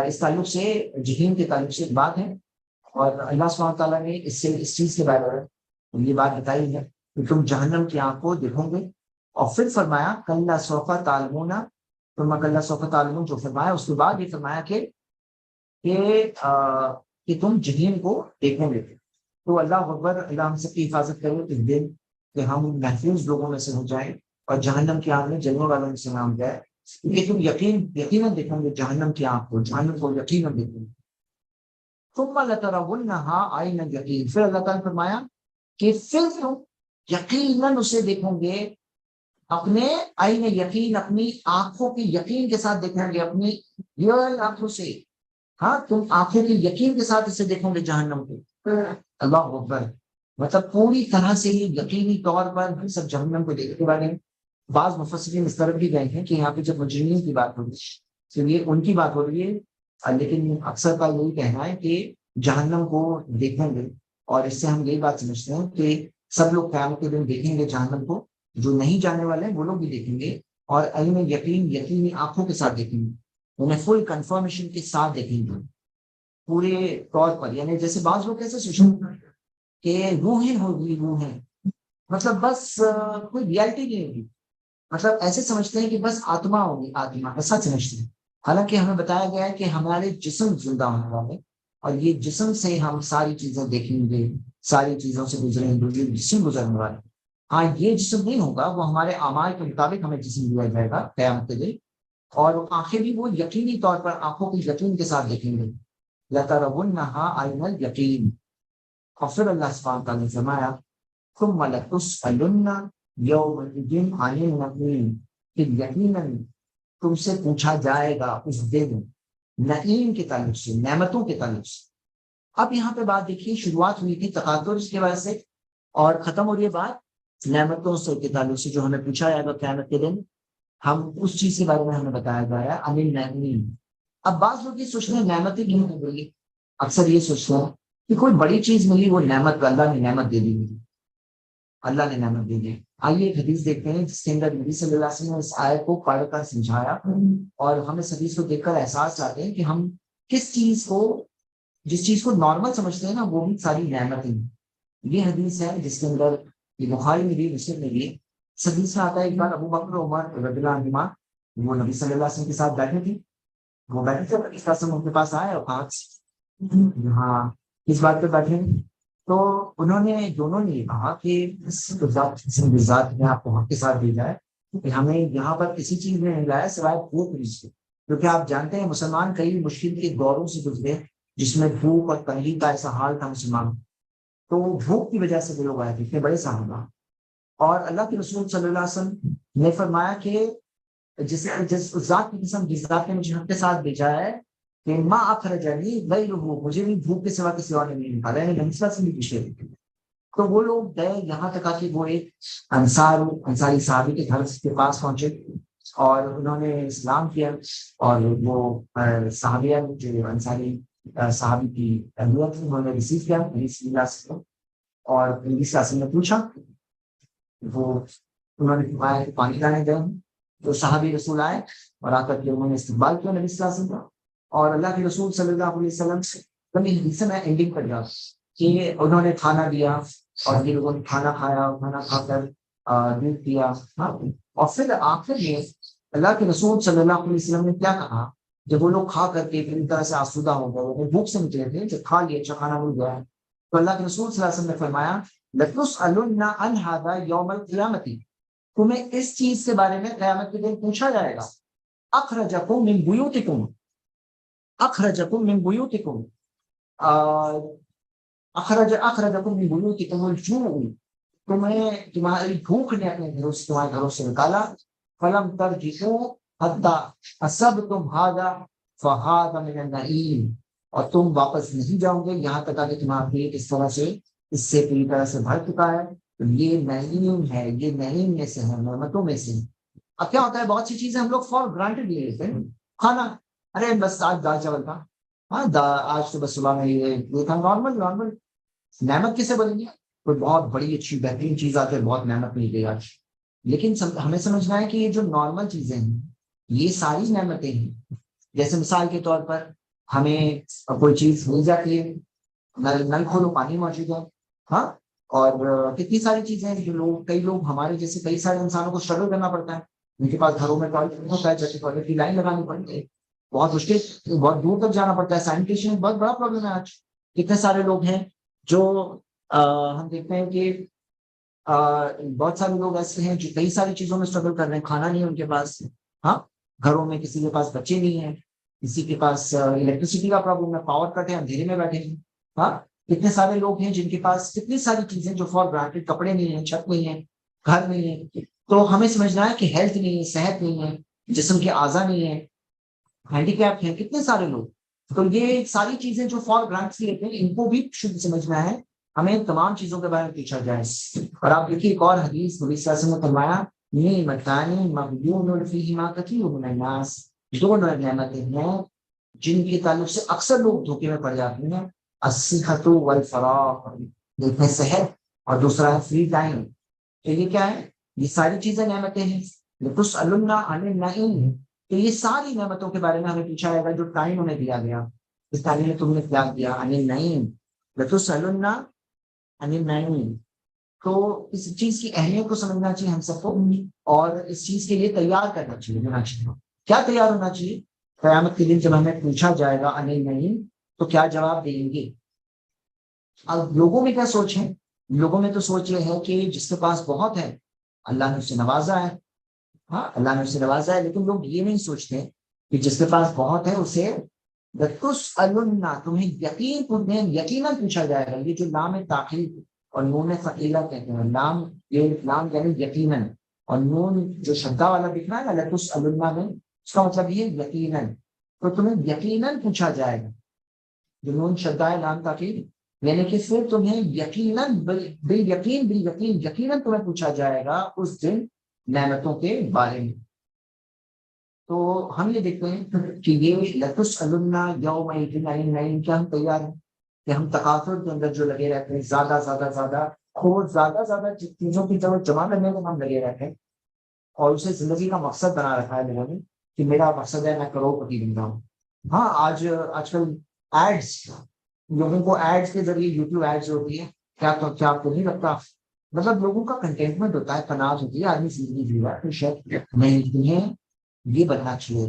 اس تعلق سے جہنم کے تعلق سے ایک بات ہے، اور اللہ سبحانہ تعالیٰ نے اس چیز کے بارے میں یہ بات بتائی ہے کہ تم جہنم کی آنکھ کو دیکھو گے، اور پھر فرمایا کلا سوف تعلمون، ثم کلا سوف تعلمون، جو فرمایا اس کے بعد یہ فرمایا کہ تم جہنم کو دیکھو گے۔ تو اللہ اکبر، اللہ ہم سب کی حفاظت کرے اس دن کہ ہم محفوظ لوگوں میں سے ہو جائیں اور جہنم کی آنکھ میں جلنے والوں میں سے نام جائے، کیونکہ تم یقیناً دیکھو گے جہنم کی آنکھ کو، جہنم کو یقیناً دیکھو گے۔ ثم لترونها عین الیقین، پھر اللہ تعالیٰ نے فرمایا کہ پھر تم یقیناً اسے دیکھو گے اپنے عین یقین، اپنی آنکھوں کی یقین کے ساتھ دیکھیں گے، اپنی ریئل آنکھوں سے، ہاں تم آنکھوں کی یقین کے ساتھ اسے دیکھو گے جہنم کو۔ اللہ اکبر، مطلب پوری طرح سے یقینی طور پر سب جہنم کو دیکھنے والے ہیں۔ بعض مفسرین اس طرف بھی گئے ہیں کہ یہاں پہ جب مجرمین کی بات ہوگی تو یہ ان کی بات ہو رہی ہے، لیکن اکثر کا یہی کہنا ہے کہ جہنم کو دیکھیں گے، اور اس سے ہم یہی بات سمجھتے ہیں کہ سب لوگ قیامت کے دن دیکھیں گے جہنم کو، جو نہیں جانے والے ہیں وہ لوگ بھی دیکھیں گے، اور علم یقین، یقینی آنکھوں کے ساتھ دیکھیں گے، انہیں فل کنفرمیشن کے ساتھ دیکھیں گے پورے طور پر۔ یعنی جیسے بعض لوگ کیسے سوچیں کہ روحیں ہوگی، روحیں مطلب بس کوئی ریالٹی نہیں ہوگی، مطلب ایسے سمجھتے ہیں کہ بس آتما ہوگی، آتما ایسا سمجھتے ہیں، حالانکہ ہمیں بتایا گیا ہے کہ ہمارے جسم زندہ ہونے والے، اور یہ جسم سے ہم ساری چیزیں دیکھیں گے، ساری چیزوں سے گزریں گے، یہ جسم گزرنے والے، ہاں یہ جسم نہیں ہوگا، وہ ہمارے اعمال کے مطابق ہمیں جسم دیا جائے گا قیامت کے دن، اور آنکھیں بھی وہ یقینی طور پر آنکھوں کی یقین کے ساتھ دیکھیں گے۔ لَتَرَوُنَّهَا عَيْنَ الْيَقِينِ، اور پھر اللہ سبحانہ تعالیٰ نے فرمایا ثُمَّ لَتُسْأَلُنَّ يَوْمَئِذٍ عَنِ النَّعِيمِ، کہ یقیناً تم سے پوچھا جائے گا اس دن نعیم کے تعلق سے، نعمتوں کے تعلق سے۔ اب یہاں پہ بات دیکھیے، شروعات ہوئی تھی تقاضر اس کے وجہ سے، اور ختم ہو رہی ہے بات نعمتوں سے کے تعلق سے، جو ہمیں پوچھا جائے گا قیامت کے دن، ہم اس چیز کے بارے میں ہمیں بتایا جا رہا ہے عن النعیم۔ اب بعض لوگ یہ سوچتے ہیں نعمتیں کیوں نہیں ملی، اکثر یہ سوچتے ہیں کہ کوئی بڑی چیز ملی، وہ نعمت اللہ نے نعمت دے دی، اللہ نے نعمت دے دی۔ آئیے ایک حدیث دیکھتے ہیں جس کے اندر نبی صلی اللہ علیہ وسلم نے اس آیت کو پڑھ کر سمجھایا، اور ہم اس حدیث کو دیکھ کر احساس آتے ہیں کہ ہم کس چیز کو، جس چیز کو نارمل سمجھتے ہیں نا، وہ بھی ساری نعمتیں۔ یہ حدیث ہے جس کے اندر یہ بخاری میں بھی، مسلم میں بھی، اس حدیث میں آتا ہے ایک بار ابو بکر عمر رضی اللہ عنہما وہ نبی صلی اللہ علیہ وسلم کے ساتھ بیٹھے تھے، وہ بیٹھے تھے، اس کا ان کے پاس آئے اور کہا ہاں اس بات پہ بیٹھے، تو انہوں نے دونوں نے یہ کہا کہ اس ذات نے آپ کو حق کے ساتھ بھیجا ہے کہ ہمیں یہاں پر کسی چیز میں نہیں لایا سوائے بھوک سے، کیونکہ آپ جانتے ہیں مسلمان کئی مشکل کے دوروں سے گزرے جس میں بھوک اور تنگی کا ایسا حال تھا مسلمان، تو بھوک کی وجہ سے وہ لوگ آئے تھے، اتنے بڑے صحابہ، اور اللہ کے رسول صلی اللہ علیہ وسلم نے فرمایا کہ جس ذات کی قسم جس ذات نے مجھے حق کے ساتھ بھیجا ہے کہ ماں اخرجنی غیرہ، مجھے بھی بھوک کے سوا کسی اور نے نہیں نکالا، یعنی نمسا سے بھی پیچھے. تو وہ لوگ گئے یہاں تک کہ وہ ایک انصاری صحابی کے گھر کے پاس پہنچے اور انہوں نے اسلام کیا. اور وہ صحابیہ جو انصاری صحابی کی اہمیت تھی انہوں نے ریسیو کیا نبی صلی اللہ علیہ وسلم. اور نبی صلی اللہ علیہ وسلم نے پوچھا، وہ انہوں نے فرمایا کہ پانی لانے گئے ہیں. تو صحابی رسول آئے اور آ کر کے انہوں نے استقبال کیا نبی صلی اللہ علیہ وسلم کا. اور اللہ کے رسول صلی اللہ علیہ وسلم سے کبھی حدیث میں اینڈنگ پر گیا کہ انہوں نے کھانا دیا اور یہ لوگوں نے کھانا کھایا، کھانا کھا کر دودھ پیا. اور پھر آخر میں اللہ کے رسول صلی اللہ علیہ وسلم نے کیا کہا، جب وہ لوگ کھا کر کے پوری طرح سے آسودہ ہو گئے، وہ بھوک سے نکلے تھے، جب کھا لیا، اچھا کھانا مل گیا، تو اللہ کے رسول صلی اللہ علیہ وسلم نے فرمایا لَتُسْأَلُنَّ عَنْ هَذَا يَوْمَ الْقِيَامَةِ، تمہیں اس چیز کے بارے میں قیامت کے دن پوچھا جائے گا. اخرجکم من بیوتکم، اخرجکم من بیوتکم، اخرجکم من بیوتکم الجوع، تمہیں تمہاری بھوک نے اپنے گھروں سے، تمہارے گھروں سے نکالا. فلم ترجعوا حتی اصبتم هذا فهذا من النعیم، اور تم واپس نہیں جاؤ گے یہاں تک کہ تمہارا پیٹ اس طرح سے، اس سے پوری طرح سے بھر چکا ہے. یہ نعیم ہے، یہ نعیم میں سے ہے، نعمتوں میں سے. اب کیا ہوتا ہے، بہت سی چیزیں ہم لوگ فار گرانٹیڈ لے لیتے ہیں. کھانا، ارے بس آج دال چاول تھا، ہاں آج تو بس صبح میں یہ تھا، نارمل. نعمت کسے بولیں گے؟ کوئی بہت بڑی اچھی بہترین چیز آتی ہے، بہت نعمت مل گئی آج. لیکن ہمیں سمجھنا ہے کہ یہ جو نارمل چیزیں ہیں یہ ساری نعمتیں ہیں. جیسے مثال کے طور پر ہمیں کوئی چیز مل جاتی ہے، نل کھولو پانی موجود ہے، ہاں. اور کتنی ساری چیزیں ہیں جو کئی لوگ ہمارے جیسے کئی سارے انسانوں کو اسٹرگل کرنا پڑتا ہے، ان کے پاس گھروں میں ٹوائلٹ نہیں ہوتا ہے، جیسے ٹوائلٹ کی لائن لگانی پڑتی ہے، بہت مشکل، بہت دور تک جانا پڑتا ہے. سینیٹیشن بہت بڑا پرابلم ہے آج. کتنے سارے لوگ ہیں جو ہم دیکھتے ہیں کہ بہت سارے لوگ ایسے ہیں جو کئی ساری چیزوں میں اسٹرگل کر رہے ہیں، کھانا نہیں ہے ان کے پاس، ہاں. گھروں میں کسی کے پاس بچے نہیں ہیں، کسی کے پاس الیکٹریسٹی کا پرابلم ہے، پاور کٹ ہے، اندھیرے میں بیٹھے ہیں، ہاں. کتنے سارے لوگ ہیں جن کے پاس کتنی ساری چیزیں جو فار گرانٹیڈ، کپڑے نہیں ہیں، چھت نہیں ہے، گھر نہیں ہے. تو ہمیں سمجھنا ہے کہ ہیلتھ نہیں ہے، صحت نہیں ہے، جسم کے اعضا نہیں ہے، ہینڈی کیپ ہیں کتنے سارے لوگ. تو یہ ساری چیزیں جو فار گرانٹس لیتے ہیں ان کو بھی شدھ سمجھنا ہے. ہمیں تمام چیزوں کے بارے میں پوچھا جائے. اور آپ دیکھیے ایک اور حدیث نبی صلی اللہ علیہ وسلم نے فرمایا نعمتان مغبون فیہما کثیر من الناس، دو نعمتیں ہیں جن کے تعلق سے اکثر لوگ دھوکے میں پڑ جاتے ہیں. الصحۃ والفراغ، ایک ہے صحت اور دوسرا ہے فری ٹائم. تو یہ کیا ہے؟ یہ ساری چیزیں نعمتیں ہیں. لتسألن عن النعیم، تو یہ ساری نعمتوں کے بارے میں ہمیں پوچھا جائے گا جو ٹائم انہیں دیا گیا، اس ٹائم میں تم نے کیا کیا. عن النعیم، لتسألن عن النعیم. تو اس چیز کی اہمیت کو سمجھنا چاہیے ہم سب کو، اور اس چیز کے لیے تیار کرنا چاہیے. کیا تیار ہونا چاہیے؟ قیامت کے دن جب ہمیں پوچھا جائے گا عن النعیم تو کیا جواب دیں گے. اب لوگوں میں کیا سوچ ہے؟ لوگوں میں تو سوچ یہ ہے کہ جس کے پاس بہت ہے اللہ نے اسے نوازا ہے، ہاں اللہ نے اسے نوازا ہے. لیکن لوگ یہ نہیں سوچتے کہ جس کے پاس بہت ہے اسے لتسألن، تمہیں یقیناً پوچھا جائے گا. یہ جو لام تاخیر اور نون ثقیلہ کہتے ہیں، لام، یہ لام یعنی یقیناً، اور نون جو شدہ والا دکھنا ہے نا لتسألن میں، اس کا مطلب یہ یقیناً. تو تمہیں یقیناً پوچھا جائے گا. جو نون شدہ ہے لام تاخیر، یعنی کہ پھر تمہیں یقیناً یقیناً تمہیں پوچھا جائے گا اس دن نعمتوں کے بارے میں. تو ہم یہ دیکھتے ہیں کہ یہ لتسألن یومئذ عن النعیم، کیا ہم تیار ہیں کہ ہم تکاثر کے اندر جو لگے رہتے ہیں، زیادہ چیزوں کی طرف جمع کرنے میں ہم لگے رہتے ہیں، اور اسے زندگی کا مقصد بنا رکھا ہے لوگوں نے کہ میرا مقصد ہے میں کروڑ پتی بن رہا ہوں. ہاں آج کل ایڈس، لوگوں کو ایڈس کے ذریعے یوٹیوب ایڈس ہوتی ہے، کیا آپ کو نہیں لگتا، مطلب لوگوں کا کنٹینٹمنٹ ہوتا ہے، قناعت ہوتی ہے، آدمی زندگی جی رہا ہے. شاید نہیں تمہیں یہ بننا چاہیے،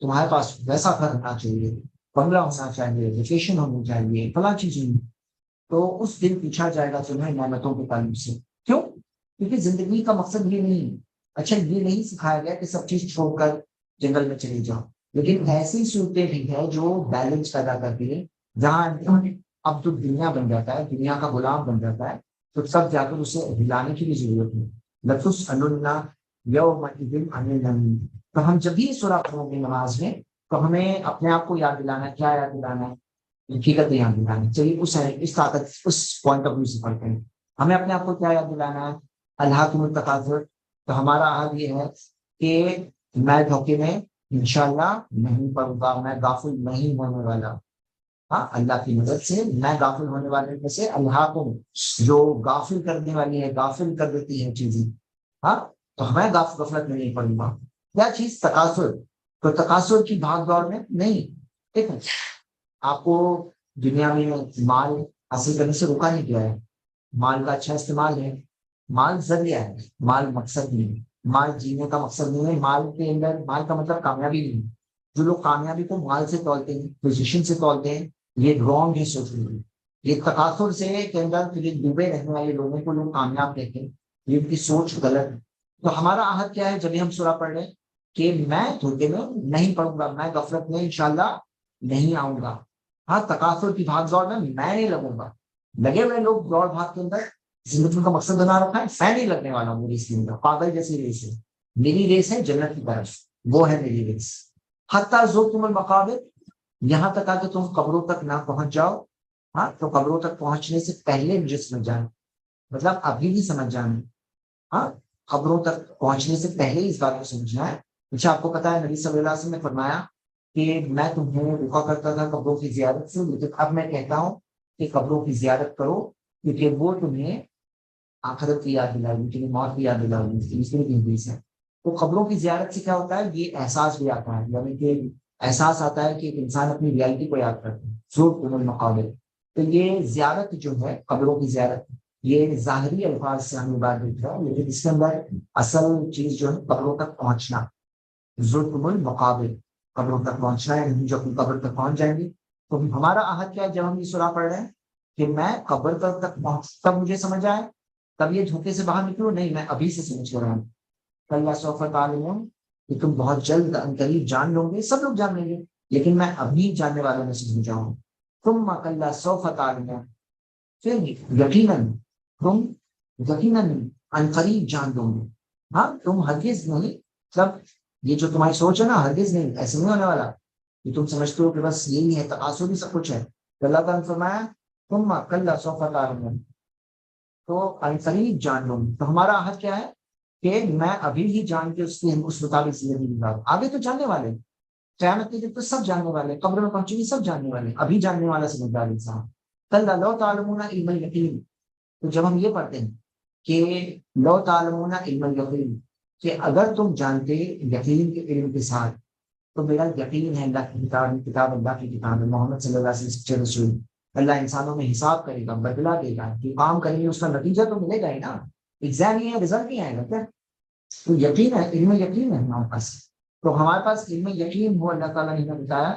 تمہارے پاس ویسا گھر ہونا چاہیے، بنگلہ ہونا چاہیے، ویکیشن ہونی چاہیے، فلاں چیزیں. تو اس دن پوچھا جائے گا تمہیں نعمتوں کے تعلق سے. کیوں؟ کیونکہ زندگی کا مقصد یہ نہیں. اچھا یہ نہیں سکھایا گیا کہ سب چیز چھوڑ کر جنگل میں چلی جاؤ، لیکن ایسی صورتیں بھی ہیں جو بیلنس پیدا کرتی ہے، جہاں اب تو دنیا بن جاتا ہے، دنیا کا غلام بن جاتا ہے، تو سب جا کر اسے ہلانے کی بھی ضرورت ہے. لتسألن یومئذ عن النعیم۔ تو ہم جب بھی سورہ پڑھیں گے نماز میں تو ہمیں اپنے آپ کو یاد دلانا ہے، کیا یاد دلانا ہے؟ حقیقت یاد دلانا ہے۔ چلیے اس طاقت اس پوائنٹ آف ویو سے پڑھتے ہیں۔ ہمیں اپنے آپ کو کیا یاد دلانا ہے؟ الہاکم التکاثر۔ تو ہمارا عہد یہ ہے کہ میں دھوکے میں انشاءاللہ نہیں پڑوں گا، میں غافل نہیں ہونے والا۔ ہاں، اللہ کی مدد سے میں غافل ہونے والے میں سے اللہ کو، جو غافل کرنے والی ہے، غافل کر دیتی ہے چیزیں۔ ہاں، تو میں غفلت میں نہیں پڑوں گا۔ کیا چیز؟ تکاثر۔ تو تکاثر کی بھاگ دوڑ میں نہیں۔ ٹھیک ہے، آپ کو دنیا میں مال حاصل کرنے سے روکا نہیں گیا ہے۔ مال کا اچھا استعمال ہے، مال ذریعہ ہے، مال مقصد نہیں ہے، مال جینے کا مقصد نہیں ہے۔ مال کے اندر مال کا مطلب کامیابی نہیں ہے۔ جو لوگ کامیابی کو مال سے تولتے ہیں، پوزیشن سے تولتے ہیں، یہ رانگ ہے سوچ رہی ہے۔ یہ تقاصر سے کے اندر یہ ڈوبے رہنے والے لوگوں کو لوگ کامیاب کہتے ہیں، یہ ان کی سوچ غلط ہے۔ تو ہمارا عہد کیا ہے جب ہم سورہ پڑھ رہے ہیں؟ کہ میں دھوکے میں نہیں پڑوں گا، میں غفلت میں انشاءاللہ نہیں آؤں گا۔ ہاں، تقاصر کی بھاگ دوڑ میں نہیں لگوں گا۔ لگے ہوئے لوگ دوڑ بھاگ کے اندر زندگی کا مقصد بنا رکھا ہے، میں نہیں لگنے والا ہوں۔ میری اس کے اندر پاگل جیسی ریس ہے، میری ریس ہے جنت کی طرف، وہ ہے میری ریس۔ حتیٰ زرتم المقابر، یہاں تک آ کہ تم قبروں تک نہ پہنچ جاؤ۔ ہاں، تو قبروں تک پہنچنے سے پہلے مجھے سمجھ جانا، مطلب ابھی بھی سمجھ جانا۔ ہاں، قبروں تک پہنچنے سے پہلے اس بات کو سمجھنا ہے۔ اچھا، آپ کو پتا ہے نبی صلی اللہ علیہ وسلم نے فرمایا کہ میں تمہیں روکا کرتا تھا قبروں کی زیارت سے، لیکن اب میں کہتا ہوں کہ قبروں کی زیارت کرو، کیونکہ وہ تمہیں آخرت کی یاد دلائے گی، تمہیں موت کی یاد دلائے گی۔ اس لیے حدیث ہے۔ تو قبروں کی زیارت سے کیا ہوتا ہے؟ یہ احساس بھی آتا ہے، یعنی کہ احساس آتا ہے کہ ایک انسان اپنی ریالٹی کو یاد کرتا ہے، زور المقابر۔ تو یہ زیارت جو ہے، قبروں کی زیارت، یہ ظاہری الفاظ سے ہمیں بات دیکھ رہا ہے، لیکن اس کے اندر اصل چیز جو ہے قبروں تک پہنچنا، زرتم المقابر، قبروں تک پہنچنا ہے۔ جو اپنی قبر تک پہنچ جائیں گے تو ہمارا عہد کیا ہے جب ہم یہ سورہ پڑھ رہے ہیں؟ کہ میں قبر تک پہنچ، تب مجھے سمجھ آئے، تب یہ دھوکے سے باہر نکلو نہیں، میں ابھی سے سمجھ کر رہا ہوں۔ کل سوف تعلمون، کہ تم بہت جلد قریب جان لو گے، سب لوگ جان لیں گے، لیکن میں ابھی جاننے والوں میں سے سمجھا ہوں۔ ثم کل سوف تعلمون، پھر یقیناً تم یقیناً ان قریب جان لو گے۔ ہاں، تم ہرگز نہیں، مطلب یہ جو تمہاری سوچ ہے نا، ہرگز نہیں، ایسے نہیں ہونے والا کہ تم سمجھتے ہو کہ بس یہی ہے، تقاصر ہی سب کچھ ہے۔ اللہ تعالیٰ نے فرمایا ثم کل سوف تعلمون، تو قریب جان لوں گی۔ تو ہمارا عہد کیا ہے؟ کہ میں ابھی ہی جان کے اس مطابق زندگی گزاروں۔ آگے تو جاننے والے، قیامت کے دن تو سب جاننے والے، قبر میں پہنچیں گے سب جاننے والے، ابھی جاننے والا سمجھدار انسان۔ کل لو تعلمون علم الیقین، تو جب ہم یہ پڑھتے ہیں کہ لو تعلمون علم الیقین، کہ اگر تم جانتے یقین کے علم کے ساتھ، تو میرا یقین ہے اللہ کی کتاب اللہ کی کتاب ہے، محمد صلی اللہ علیہ وسلم سچے رسول، اللہ انسانوں میں حساب کرے گا، بدلا دے گا، جو کام کریں گے اس کا نتیجہ تو ملے گا ہی نا، ایگزام نہیں ہے، رزلٹ نہیں آئے گا کیا؟ تو یقین ہے، علم یقین ہے ہمارے پاس۔ تو ہمارے پاس علم یقین ہو، اللہ تعالیٰ نے ہمیں بتایا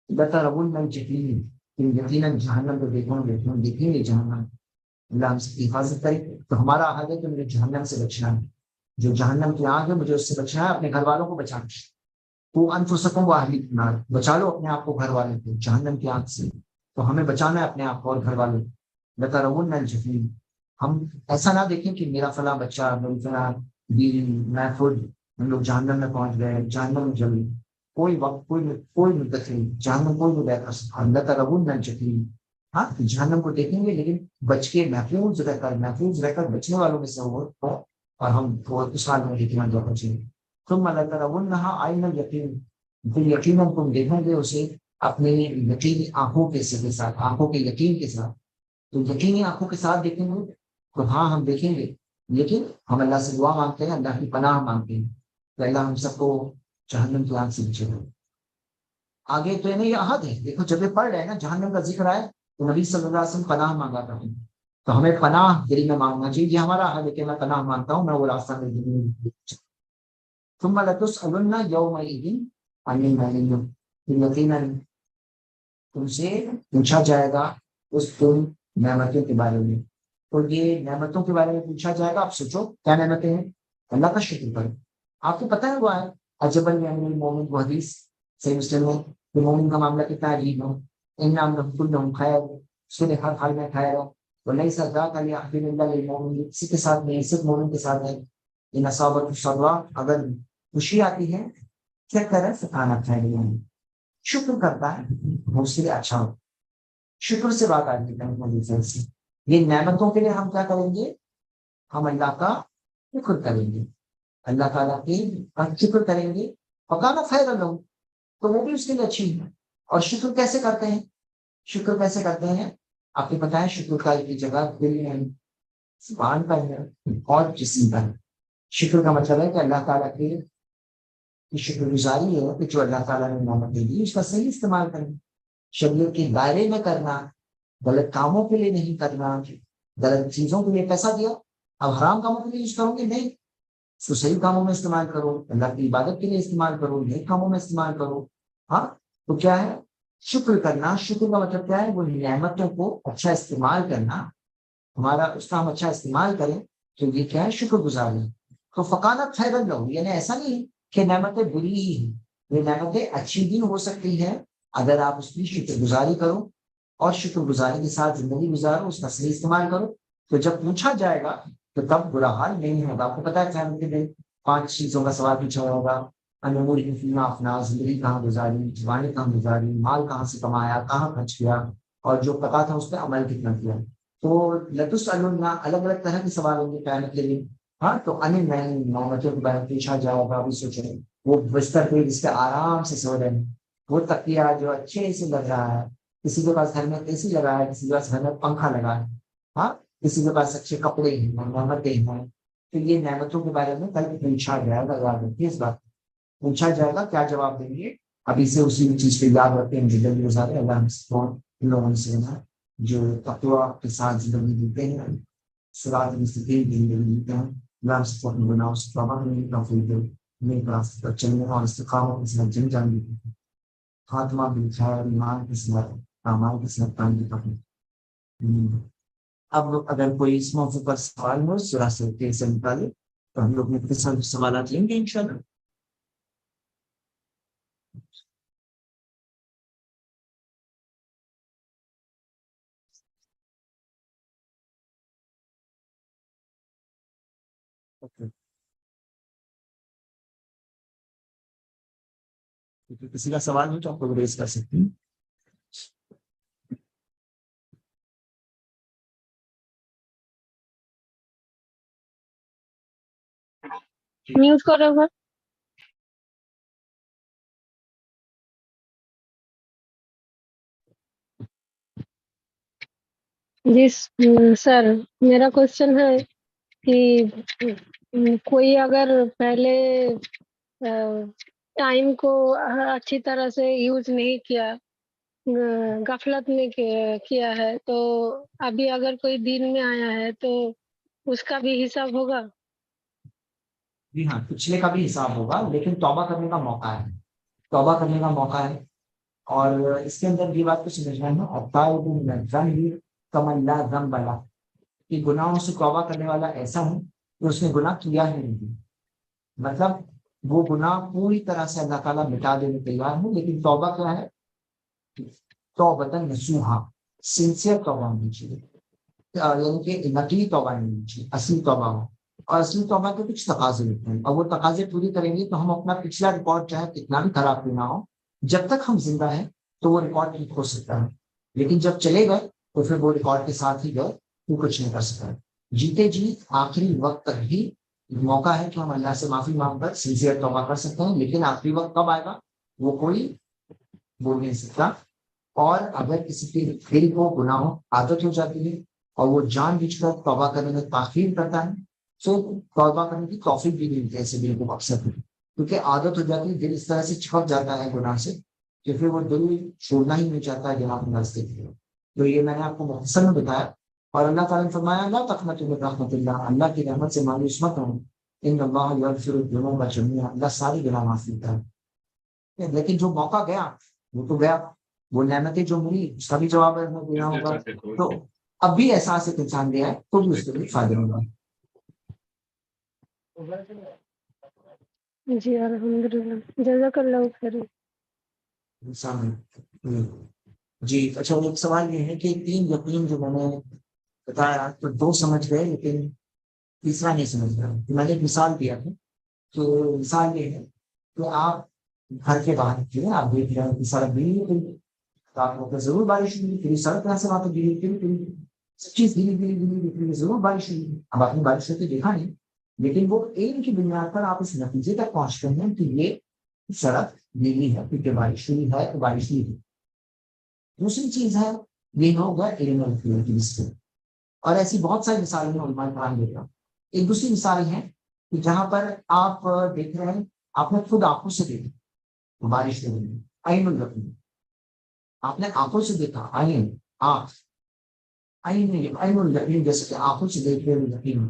لترون الجحیم، یقیناً جہنم کو دیکھیں گے جہنم۔ اللہ ہم سے حفاظت کرے۔ تو ہمارا عہد ہے کہ مجھے جہنم سے بچنا ہے، جو جہنم کی آگ ہے مجھے اس سے بچنا ہے، اپنے گھر والوں کو بچانا ہے۔ تو انفسکم واہلیکم النار، بچا لو اپنے آپ کو، گھر والوں کو جہنم کی آگ سے۔ تو ہمیں بچانا ہے اپنے آپ کو اور گھر والوں کو۔ لترون الجحیم، ہم ایسا نہ دیکھیں کہ میرا فلاں بچہ، میری فلاں بیوی، میں خود، ہم لوگ جہنم میں پہنچ گئے، جہنم میں جلی، کوئی وقت کوئی مدت نہیں، جہنم کوئی بھی کر سکتا۔ لترون الجحیم، ہاں، جہنم کو دیکھیں گے لیکن بچ کے محفوظ رہ کر بچنے والوں میں سے ہو، اور ہم اس حال میں یقیناً دو بچیں گے۔ ثم لترونها عین الیقین، پھر یقیناً تم دیکھیں گے اسے اپنے یقینی آنکھوں کے ساتھ، آنکھوں کے یقین کے ساتھ۔ تو یقینی آنکھوں کے ساتھ دیکھیں گے تو ہاں ہم دیکھیں گے، لیکن ہم اللہ سے دعا مانگتے ہیں، اللہ کی پناہ مانگتے ہیں کہ اللہ ہم سب کو جہنم کی آگ سے بچے گا۔ آگے تو یہ عہد ہے، دیکھو جب یہ پڑھ رہے ہیں نا جہنم کا ذکر آئے تو نبی صلی اللہ علیہ وسلم پناہ مانگا تھا، تو ہمیں پناہ دل میں مانگنا چاہیے۔ یہ ہمارا عہد ہے کہ میں پناہ مانگتا ہوں، میں وہ راستہ میں ثم لتسألن یومئذ عن النعیم، یقیناً تم سے پوچھا جائے گا اس دن نعمتوں کے بارے میں۔ تو یہ نعمتوں کے بارے میں پوچھا جائے گا، آپ سوچو کیا نعمتیں ہیں؟ اللہ کا شکر کرو۔ آپ کو پتہ ہے وہ ہے عجبا یعمل المؤمن، وہ حدیث صحیح مسلم ہے کہ مومن کا معاملہ کتنا عجیب ہو، ان امرهم كله خیر، اس کے ہر حال میں خیر ہو، وليس ذاك لاحد الا للمؤمن، کسی کے ساتھ نہیں، صرف مومن کے ساتھ ہے۔ ان اصابت الشرا، اگر خوشی آتی ہے کیا کرے کھانا کھائے گا، شکر کرتا ہے وہ اس کے لیے اچھا ہو. شکر سے بات آتی ہے سے یہ نعمتوں کے لیے ہم کیا کریں گے، ہم اللہ کا شکر کریں گے، اللہ تعالیٰ کی شکر کریں گے. پکانا خیر لو تو وہ بھی اس کے لیے اچھی ہے. اور شکر کیسے کرتے ہیں، شکر کیسے کرتے ہیں آپ کو پتا ہے، شکر کا ایک جگہ دل ہے، زبان پر ہے اور جسم پر ہے. شکر کا مطلب ہے کہ اللہ تعالیٰ کی شکر گزاری ہے کہ جو اللہ تعالیٰ نے نعمت دے دی اس کا صحیح استعمال کریں. شریعت کے دائرے میں کرنا، غلط کاموں کے لیے نہیں کرنا. غلط چیزوں کے لیے پیسہ دیا اب حرام کاموں کے لیے یوز کرو گے نہیں، اس کو صحیح کاموں میں استعمال کرو، اللہ کی عبادت کے لیے استعمال کرو، نیک کاموں میں استعمال کرو. ہاں تو کیا ہے شکر کرنا. شکر کا مطلب کیا ہے، وہ نعمتوں کو اچھا استعمال کرنا، ہمارا اس کا ہم اچھا استعمال کریں تو یہ کیا ہے شکر گزاری. تو فقانہ خیر لہو یعنی ایسا نہیں کہ نعمتیں بری ہی ہیں، یہ نعمتیں اچھی بھی ہو سکتی ہیں اگر آپ اس کی شکر گزاری کرو اور شکر گزاری کے ساتھ زندگی گزارو، اس کا صحیح استعمال کرو. تو جب پوچھا جائے گا تو تب برا حال نہیں ہوگا. آپ کو پتا ہے قیامت کے دن 5 چیزوں کا سوال پوچھا ہوگا، انمول فیما اپنا زندگی کہاں گزاری، جوانی کہاں گزاری، مال کہاں سے کمایا، کہاں خرچ کیا، اور جو پتا تھا اس پہ عمل کتنا کیا. تو لتسألن الگ الگ طرح کے سوال ہوں گے قیامت کے دن. ہاں تو نعمتوں کے بارے میں پوچھا جائے گا. ابھی سوچیں وہ بستر پہ جس پہ آرام سے سو رہے ہیں، وہ تکیہ جو اچھے سے لگ رہا ہے، کسی کے پاس گھر میں اے سی لگا ہے، کسی کے پاس گھر میں پنکھا لگا ہے، ہاں کسی کے پاس اچھے کپڑے ہیں، نعمتیں ہیں. تو یہ نعمتوں کے بارے میں کل پوچھا جائے گا. یاد رکھیے اس بات پوچھا جائے گا، کیا جواب دیں گے ابھی سے اسی چیز پہ یاد رکھتے ہیں. زندگی گزارے اللہ ان لوگوں سے جو تقوی کے ساتھ زندگی جیتے ہیں، صراط مستقیم زندگی جیتے ہیں. اللہ سے اپنے گناہوں سے توبہ کرنے کی توفیق دے، نیک راستے پر چلنے اور استقامت کے ساتھ جن جان دی، خاتمہ بالخیر، ایمان کے ساتھ، اعمال کے ساتھ کام کی توفیق. اب اگر کوئی اس موضوع پر سوال ہو ذرا سے تیز سے نکالے تو ہم لوگ مختصر سوالات لیں گے انشاءاللہ. کسی کا سوال ہو تو آپ کو ریز کر سکتے ہیں. میوٹ کرو گا. جی سر، میرا کوشچن ہے کہ کوئی اگر پہلے ٹائم کو اچھی طرح سے یوز نہیں کیا، غفلت میں کیا ہے، تو ابھی اگر کوئی دین میں آیا ہے تو اس کا بھی حساب ہوگا؟ جی ہاں، پچھلے کا بھی حساب ہوگا، لیکن توبہ کرنے کا موقع ہے، توبہ کرنے کا موقع ہے. اور اس کے اندر یہ بات کو سمجھنا ہے کہ گناہوں سے توبہ کرنے والا ایسا ہے کہ اس نے گناہ کیا ہی نہیں، مطلب وہ گناہ پوری طرح سے اللہ تعالیٰ مٹا دینے تیار ہے، لیکن توبہ کیا ہے، توبۃ نصوحا، سنسیئر توبہ ہونی چاہیے، یعنی کہ نقلی توبہ نہیں ہونی چاہیے، اصلی توبہ ہو. اور اصلی توبہ کے کچھ تقاضے ہوتے ہیں، اور وہ تقاضے پوری کریں گے تو ہم اپنا پچھلا ریکارڈ چاہے کتنا بھی خراب کیوں نہ ہو، جب تک ہم زندہ ہیں تو وہ ریکارڈ ٹھیک ہو سکتا ہے. لیکن جب چلے گئے تو پھر وہ ریکارڈ کے ساتھ ہی گئے، وہ کچھ نہیں کر سکتا. جیتے جی آخری وقت تک بھی موقع ہے کہ ہم اللہ سے معافی مانگ کر سنسیئر توبہ کر سکتے ہیں، لیکن آخری وقت کب آئے گا وہ کوئی بول نہیں سکتا. اور اگر کسی کے دل کو گناہوں عادت ہو جاتی ہے اور وہ جان بوجھ کر توبہ کرنے میں تاخیر کرتا ہے تو توبہ کرنے کی توفیق بھی نہیں ملتی ایسے دل کو اکثر، کیونکہ عادت ہو جاتی ہے، دل اس طرح سے چپک جاتا ہے گناہ سے کہ پھر وہ دل چھوڑنا ہی نہیں چاہتا ہے جناب راستے کے. تو یہ میں نے آپ کو مختصر میں بتایا. اور اللہ تعالیٰ نے فرمایا لا تقنطوا من رحمت اللہ، اللہ کی رحمت سے مایوس مت ہوں، ان اللہ یغفر الذنوب جميعا، اللہ ساری گناہ معاف کرتا ہے. لیکن جو موقع گیا وہ تو گیا، وہ نعمتیں جو ملی اس کا بھی جواب دینا ہوگا. تو اب بھی احساس ایک انسان دیا ہے تو بھی اس کے لیے فائدہ ہوگا. جی الحمدللہ، جزاک اللہ خیر. جی اچھا، ایک سوال یہ ہے کہ 3 یقین جو میں نے بتایا تو 2 سمجھ گئے، لیکن تیسرا نہیں سمجھ رہا. میں نے ایک مثال دیا تھا. تو مثال یہ ہے کہ آپ گھر کے باہر نکلے, آپ دیکھ رہے ہیں کہ سڑک گیلی ہو گئی, تو آپ کو ضرور بارش ہوئی, پھر سڑک کہاں سے وہاں گیلی گیلی, سب چیز گیلی گیلی گیلی گیلی, ضرور بارش ہوئی. اب آپ نے بارش ہوتے دیکھا نہیں, لیکن وہ علم کی بنیاد پر آپ اس نتیجے تک پہنچتے ہیں کہ یہ سڑک گیلی ہے کیونکہ بارش ہوئی ہے تو بارش نہیں ہوئی. دوسری چیز ہے یہ ہوگا علم کی سے, اور ایسی بہت ساری مثالیں ہیں علماء کرام دے رہا. ایک دوسری مثال ہے کہ جہاں پر آپ دیکھ رہے ہیں, آپ نے خود آنکھوں سے دیکھا بارش کے دن, عین الرقم, آپ نے آنکھوں سے دیکھا, عین آنکھ, عین الرقم, جیسے کہ آنکھوں سے دیکھ رہے یقین,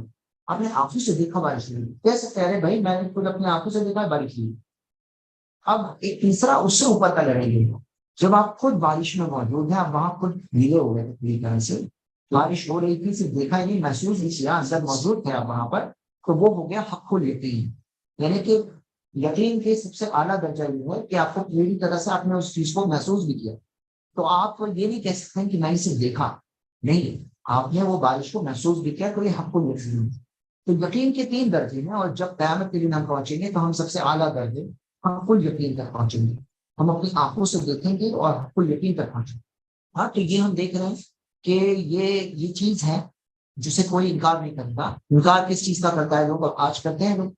آپ نے آنکھوں سے دیکھا بارش ہوئی. کیسے کہہ رہے بھائی میں نے خود اپنی آنکھوں سے دیکھا بارش ہوئی. اب ایک تیسرا اس سے اوپر کا لڑیں گے, جب آپ خود بارش میں موجود ہیں, آپ وہاں خود بھیگے ہوئے پوری طرح سے, بارش ہو رہی تھی, صرف دیکھا ہی نہیں محسوس نہیں کیا, اندر موجود تھے آپ وہاں پر, تو وہ ہو گیا حق الیقین. یعنی کہ یقین کے سب سے اعلیٰ درجہ یہ ہے کہ آپ کو پوری طرح سے آپ نے اس چیز کو محسوس بھی کیا. تو آپ یہ نہیں کہہ سکتے ہیں کہ میں اسے دیکھا نہیں, آپ نے وہ بارش کو محسوس بھی کیا, تو یہ حق الیقین. تو یقین کے 3 درجے ہیں, اور جب قیامت کے دن ہم پہنچیں گے تو ہم سب سے اعلیٰ درجے حق الیقین تک پہنچیں گے. ہم اپنی آنکھوں سے دیکھیں گے اور حق الیقین تک پہنچیں گے. ہاں, تو یہ ہم دیکھ رہے ہیں کہ یہ چیز ہے جسے کوئی انکار نہیں کرتا. انکار کس چیز کا کرتا ہے لوگ, آج کرتے ہیں لوگ,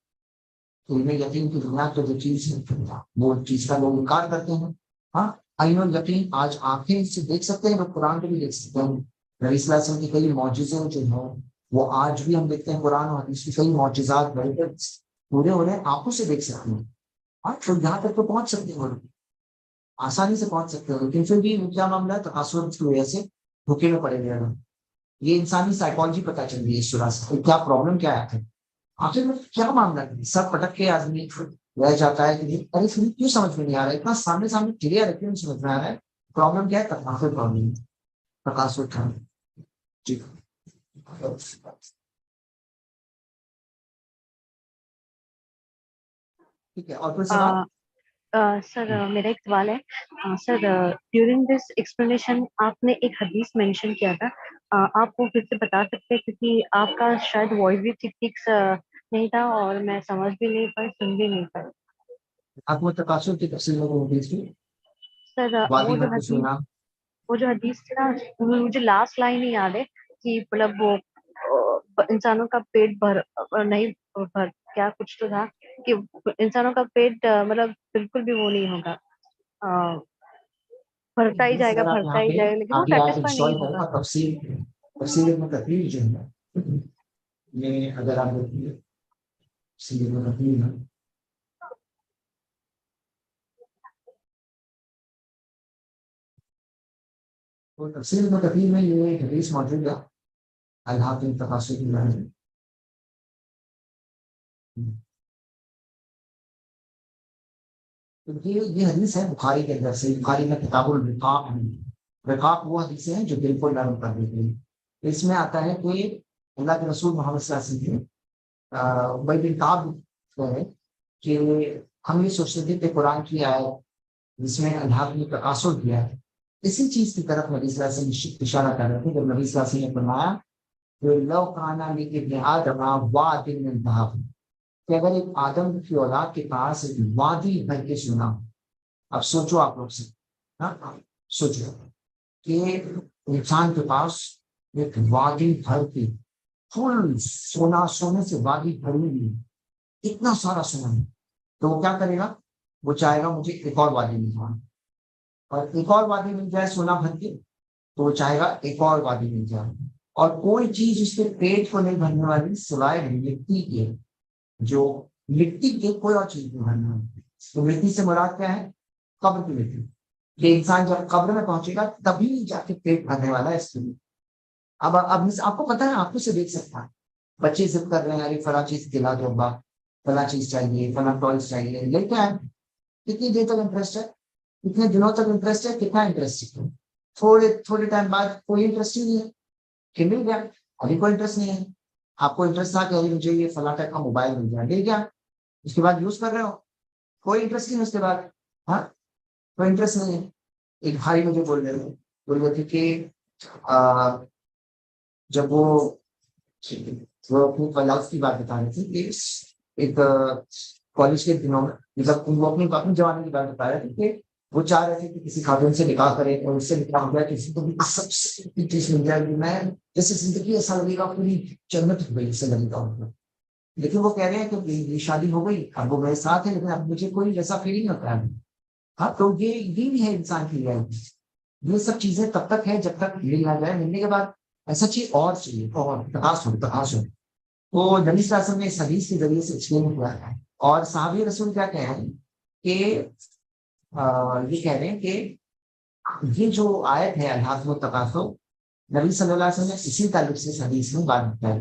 تو انہیں یقین کی بنیاد پر جو چیز ہے وہ چیز کا لوگ انکار کرتے ہیں. ہاں, عین الیقین آج آنکھیں سے دیکھ سکتے ہیں, لوگ قرآن کو بھی دیکھ سکتے ہیں. نبی صلی اللہ علیہ وسلم کی کئی معجزے جو ہیں وہ آج بھی ہم دیکھتے ہیں, قرآن اور حدیث کی کئی معجزات پورے ہو رہے ہیں, آنکھوں سے دیکھ سکتے ہیں. ہاں, تو یہاں تک تو پہنچ سکتے ہیں, آسانی سے پہنچ سکتے ہیں, لیکن پھر بھی کیا معاملہ ہے, تقاصر کی وجہ سے دھوکے میں پڑے گئے. یہ انسانی سائیکالوجی پتہ چل رہی ہے اس صورت سے, کیا پرابلم کیا ہے آخر میں, کیا معاملہ ہے. سب پٹک کے آدمی رہ جاتا ہے کہ ارے کیوں سمجھ میں نہیں آ رہا ہے, اتنا سامنے سامنے کلیئر ہے, کیوں نہیں سمجھ میں آ رہا ہے. پرابلم کیا ہے, تقاصر پرابلم, تقاصر تھا. جی ٹھیک ہے, اور کوئی سوال. سر میرا ایک سوال ہے. سر ڈیورنگ دس ایکسپلینیشن آپ نے ایک حدیث مینشن کیا تھا, آپ وہ پھر سے بتا سکتے ہیں, کیونکہ آپ کا شاید وائس بھی ٹھیک نہیں تھا اور میں سمجھ بھی نہیں پائی, سن بھی نہیں پائی. آپ کو تقاصر کی تفصیل سر وادی میں کچھ ہونا, وہ جو حدیث تھی نا, مجھے لاسٹ لائن ہی یاد ہے کہ مطلب وہ انسانوں کا پیٹ نہیں بھر, کیا کچھ تو تھا کہ انسانوں کا پیٹ مطلب بالکل بھی وہ نہیں ہوگا, بھرتا ہی جائے گا بھرتا ہی جائے گا, لیکن وہ ابھی آپ سیٹسفائی انسٹال نہیں ہوگا. کرنا تفصیل میں تقریر جو ہے میں, اگر آپ تفصیل میں تقریر ہے تو تفصیل میں تقریر میں یہ ایک حدیث موجود ہے, اللہ کے تقاصر کی لائن. یہ حدیث ہے بخاری کے اندر سے, بخاری میں کتاب الرقاق ہے. رقاق وہ حدیثیں ہیں جو دل کو نرم کر دیتے ہیں. اس میں آتا ہے کہ اللہ کے رسول محمد صلی اللہ علیہ وسلم بھائی بن کعب ہے کہ ہم یہ سوچتے تھے کہ قرآن کی آیت جس میں اللہ نے تقاصر کیا ہے, اسی چیز کی طرف نبی صلی اللہ علیہ وسلم اشارہ کر رہے تھے. جب نبی صلی اللہ علیہ وسلم نے فرمایا کہ لو کانا لابن آدم واد من ذهب, کہ اگر ایک آدم کی اولاد کے پاس ایک وادی بھر کے سونا. اب سوچو آپ لوگ سے, سوچو کہ انسان کے پاس ایک وادی بھر کے فل سونا, سونے سے وادی بھری ہوئی, اتنا سارا سونا, تو وہ کیا کرے گا, وہ چاہے گا مجھے ایک اور وادی مل جائے, اور ایک اور وادی مل جائے سونا بھر کے, تو وہ چاہے گا ایک اور وادی مل جائے. اور کوئی چیز اس کے پیٹ کو نہیں بھرنے والی سوائے مٹی کے, جو مٹی کے کوئی اور چیز نہیں بھرنے والی. تو مٹی سے مراد کیا ہے, قبر کی مٹی, کہ انسان جب قبر میں پہنچے گا تبھی جا کے پیٹ بھرنے والا ہے اس کے لیے. اب آپ کو پتا ہے, آنکھوں سے دیکھ سکتا ہے, بچے ضد کر رہے ہیں ارے فلاں چیز دلا دو ابا, فلاں چیز چاہیے, فلاں ٹوائز چاہیے, لیتے ہیں. کتنی دیر تک انٹرسٹ ہے, کتنے دنوں تک انٹرسٹ ہے, کتنا انٹرسٹ ہے, تھوڑے ٹائم بعد کوئی انٹرسٹ ہی نہیں ہے کہ مل گیا, ابھی کوئی انٹرسٹ نہیں ہے. آپ کو انٹرسٹ تھا کہ مجھے یہ فلاں ٹائپ کا موبائل مل جائے, مل گیا, اس کے بعد یوز کر رہے ہو, کوئی انٹرسٹ نہیں اس کے بعد. ہاں, کوئی انٹرسٹ نہیں ہے. ایک بھائی مجھے بول رہے تھے کہ جب وہ وہ اپنی کالج کی بات بتا رہے تھے کہ ایک کالج کے دنوں میں مطلب وہ اپنی جوانی کی بات بتا رہے تھے کہ وہ چاہ رہے تھے کہ کسی خاتون سے نکاح کرے اور اس سے نکاح ہو جائے کسی کو بھی سب سے چیز مل جائے گی، میں جیسے زندگی ایسا لگے گا پوری جنت ہو گئی اس سے لگتا ہوں. لیکن وہ کہہ رہے ہیں کہ یہ شادی ہو گئی، اب وہ میرے ساتھ ہے لیکن اب مجھے کوئی ویسا فیلنگ ہوتا ہے. ہاں تو یہ بھی ہے انسان کی لائف. یہ سب چیزیں تب تک ہے جب تک مل نہ جائے، ملنے کے بعد ایسا چیز اور چاہیے اور تقاض ہو. تو نبی صلی اللہ علیہ وسلم نے اس حدیث کے ذریعے سے ایکسپلین کیا ہے. اور صحابی رسول کیا کہہ رہے ہیں کہ یہ کہہ رہے ہیں کہ یہ جو آیت ہے الحاظ و تقاصو، نبی صلی اللہ علیہ وسلم نے اسی تعلق سے اس حدیث میں بات بتائی.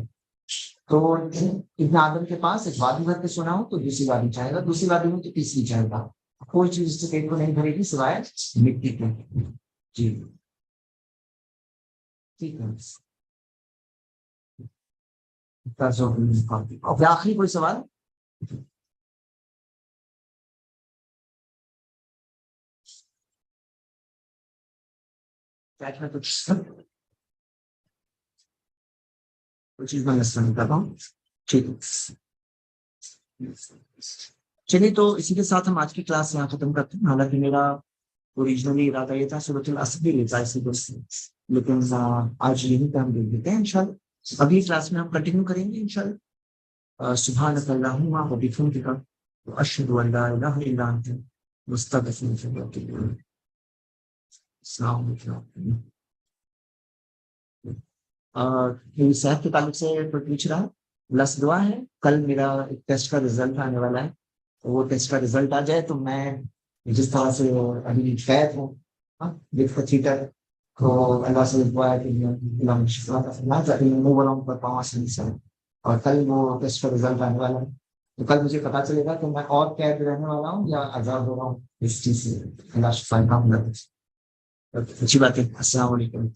تو ابن آدم کے پاس ایک وادی بھر کے سونا ہو تو دوسری وادی چاہے گا، دوسری وادی میں تو تیسری چاہے گا. کوئی چیز اس سے پیٹ کو نہیں بھرے گی سوائے مٹی کے. جی ٹھیک ہے. آخری کوئی سوال؟ کوئی چیز میں کرتا ہوں. ٹھیک ہے چلیے، تو اسی کے ساتھ ہم آج کی کلاس یہاں ختم کرتے ہیں. حالانکہ میرا اوریجنلی ارادہ یہ تھا سورۃ العصر بھی لیتا اسی دوست سے، لیکن آج یہی پہ ہم دیکھ دیتے ہیں. انشاءاللہ ابھی کلاس میں ہم کنٹینیو کریں گے انشاءاللہ. سبحانک اللہم و بحمدک اشہد ان لا الہ الا انت استغفرک و اتوب الیک. السلام علیکم. میری صحت کے تعلق سے کوئی پوچھ رہا ہے؟ لس دعا ہے، کل میرا ایک ٹیسٹ کا رزلٹ آنے والا ہے. وہ ٹیسٹ کا رزلٹ آ جائے تو میں جس طرح سے ابھی قید ہوں تھیٹر، تو اللہ سے دعا ہے کہ میں کر پاؤں آسانی سے. اور کل وہ ٹیسٹ کا رزلٹ آنے والا ہے تو کل مجھے پتا چلے گا کہ میں اور قید رہنے والا ہوں یا آزاد ہو رہا ہوں اس چیز سے. اللہ شفا کام کرتے. اچھی بات ہے. السلام علیکم.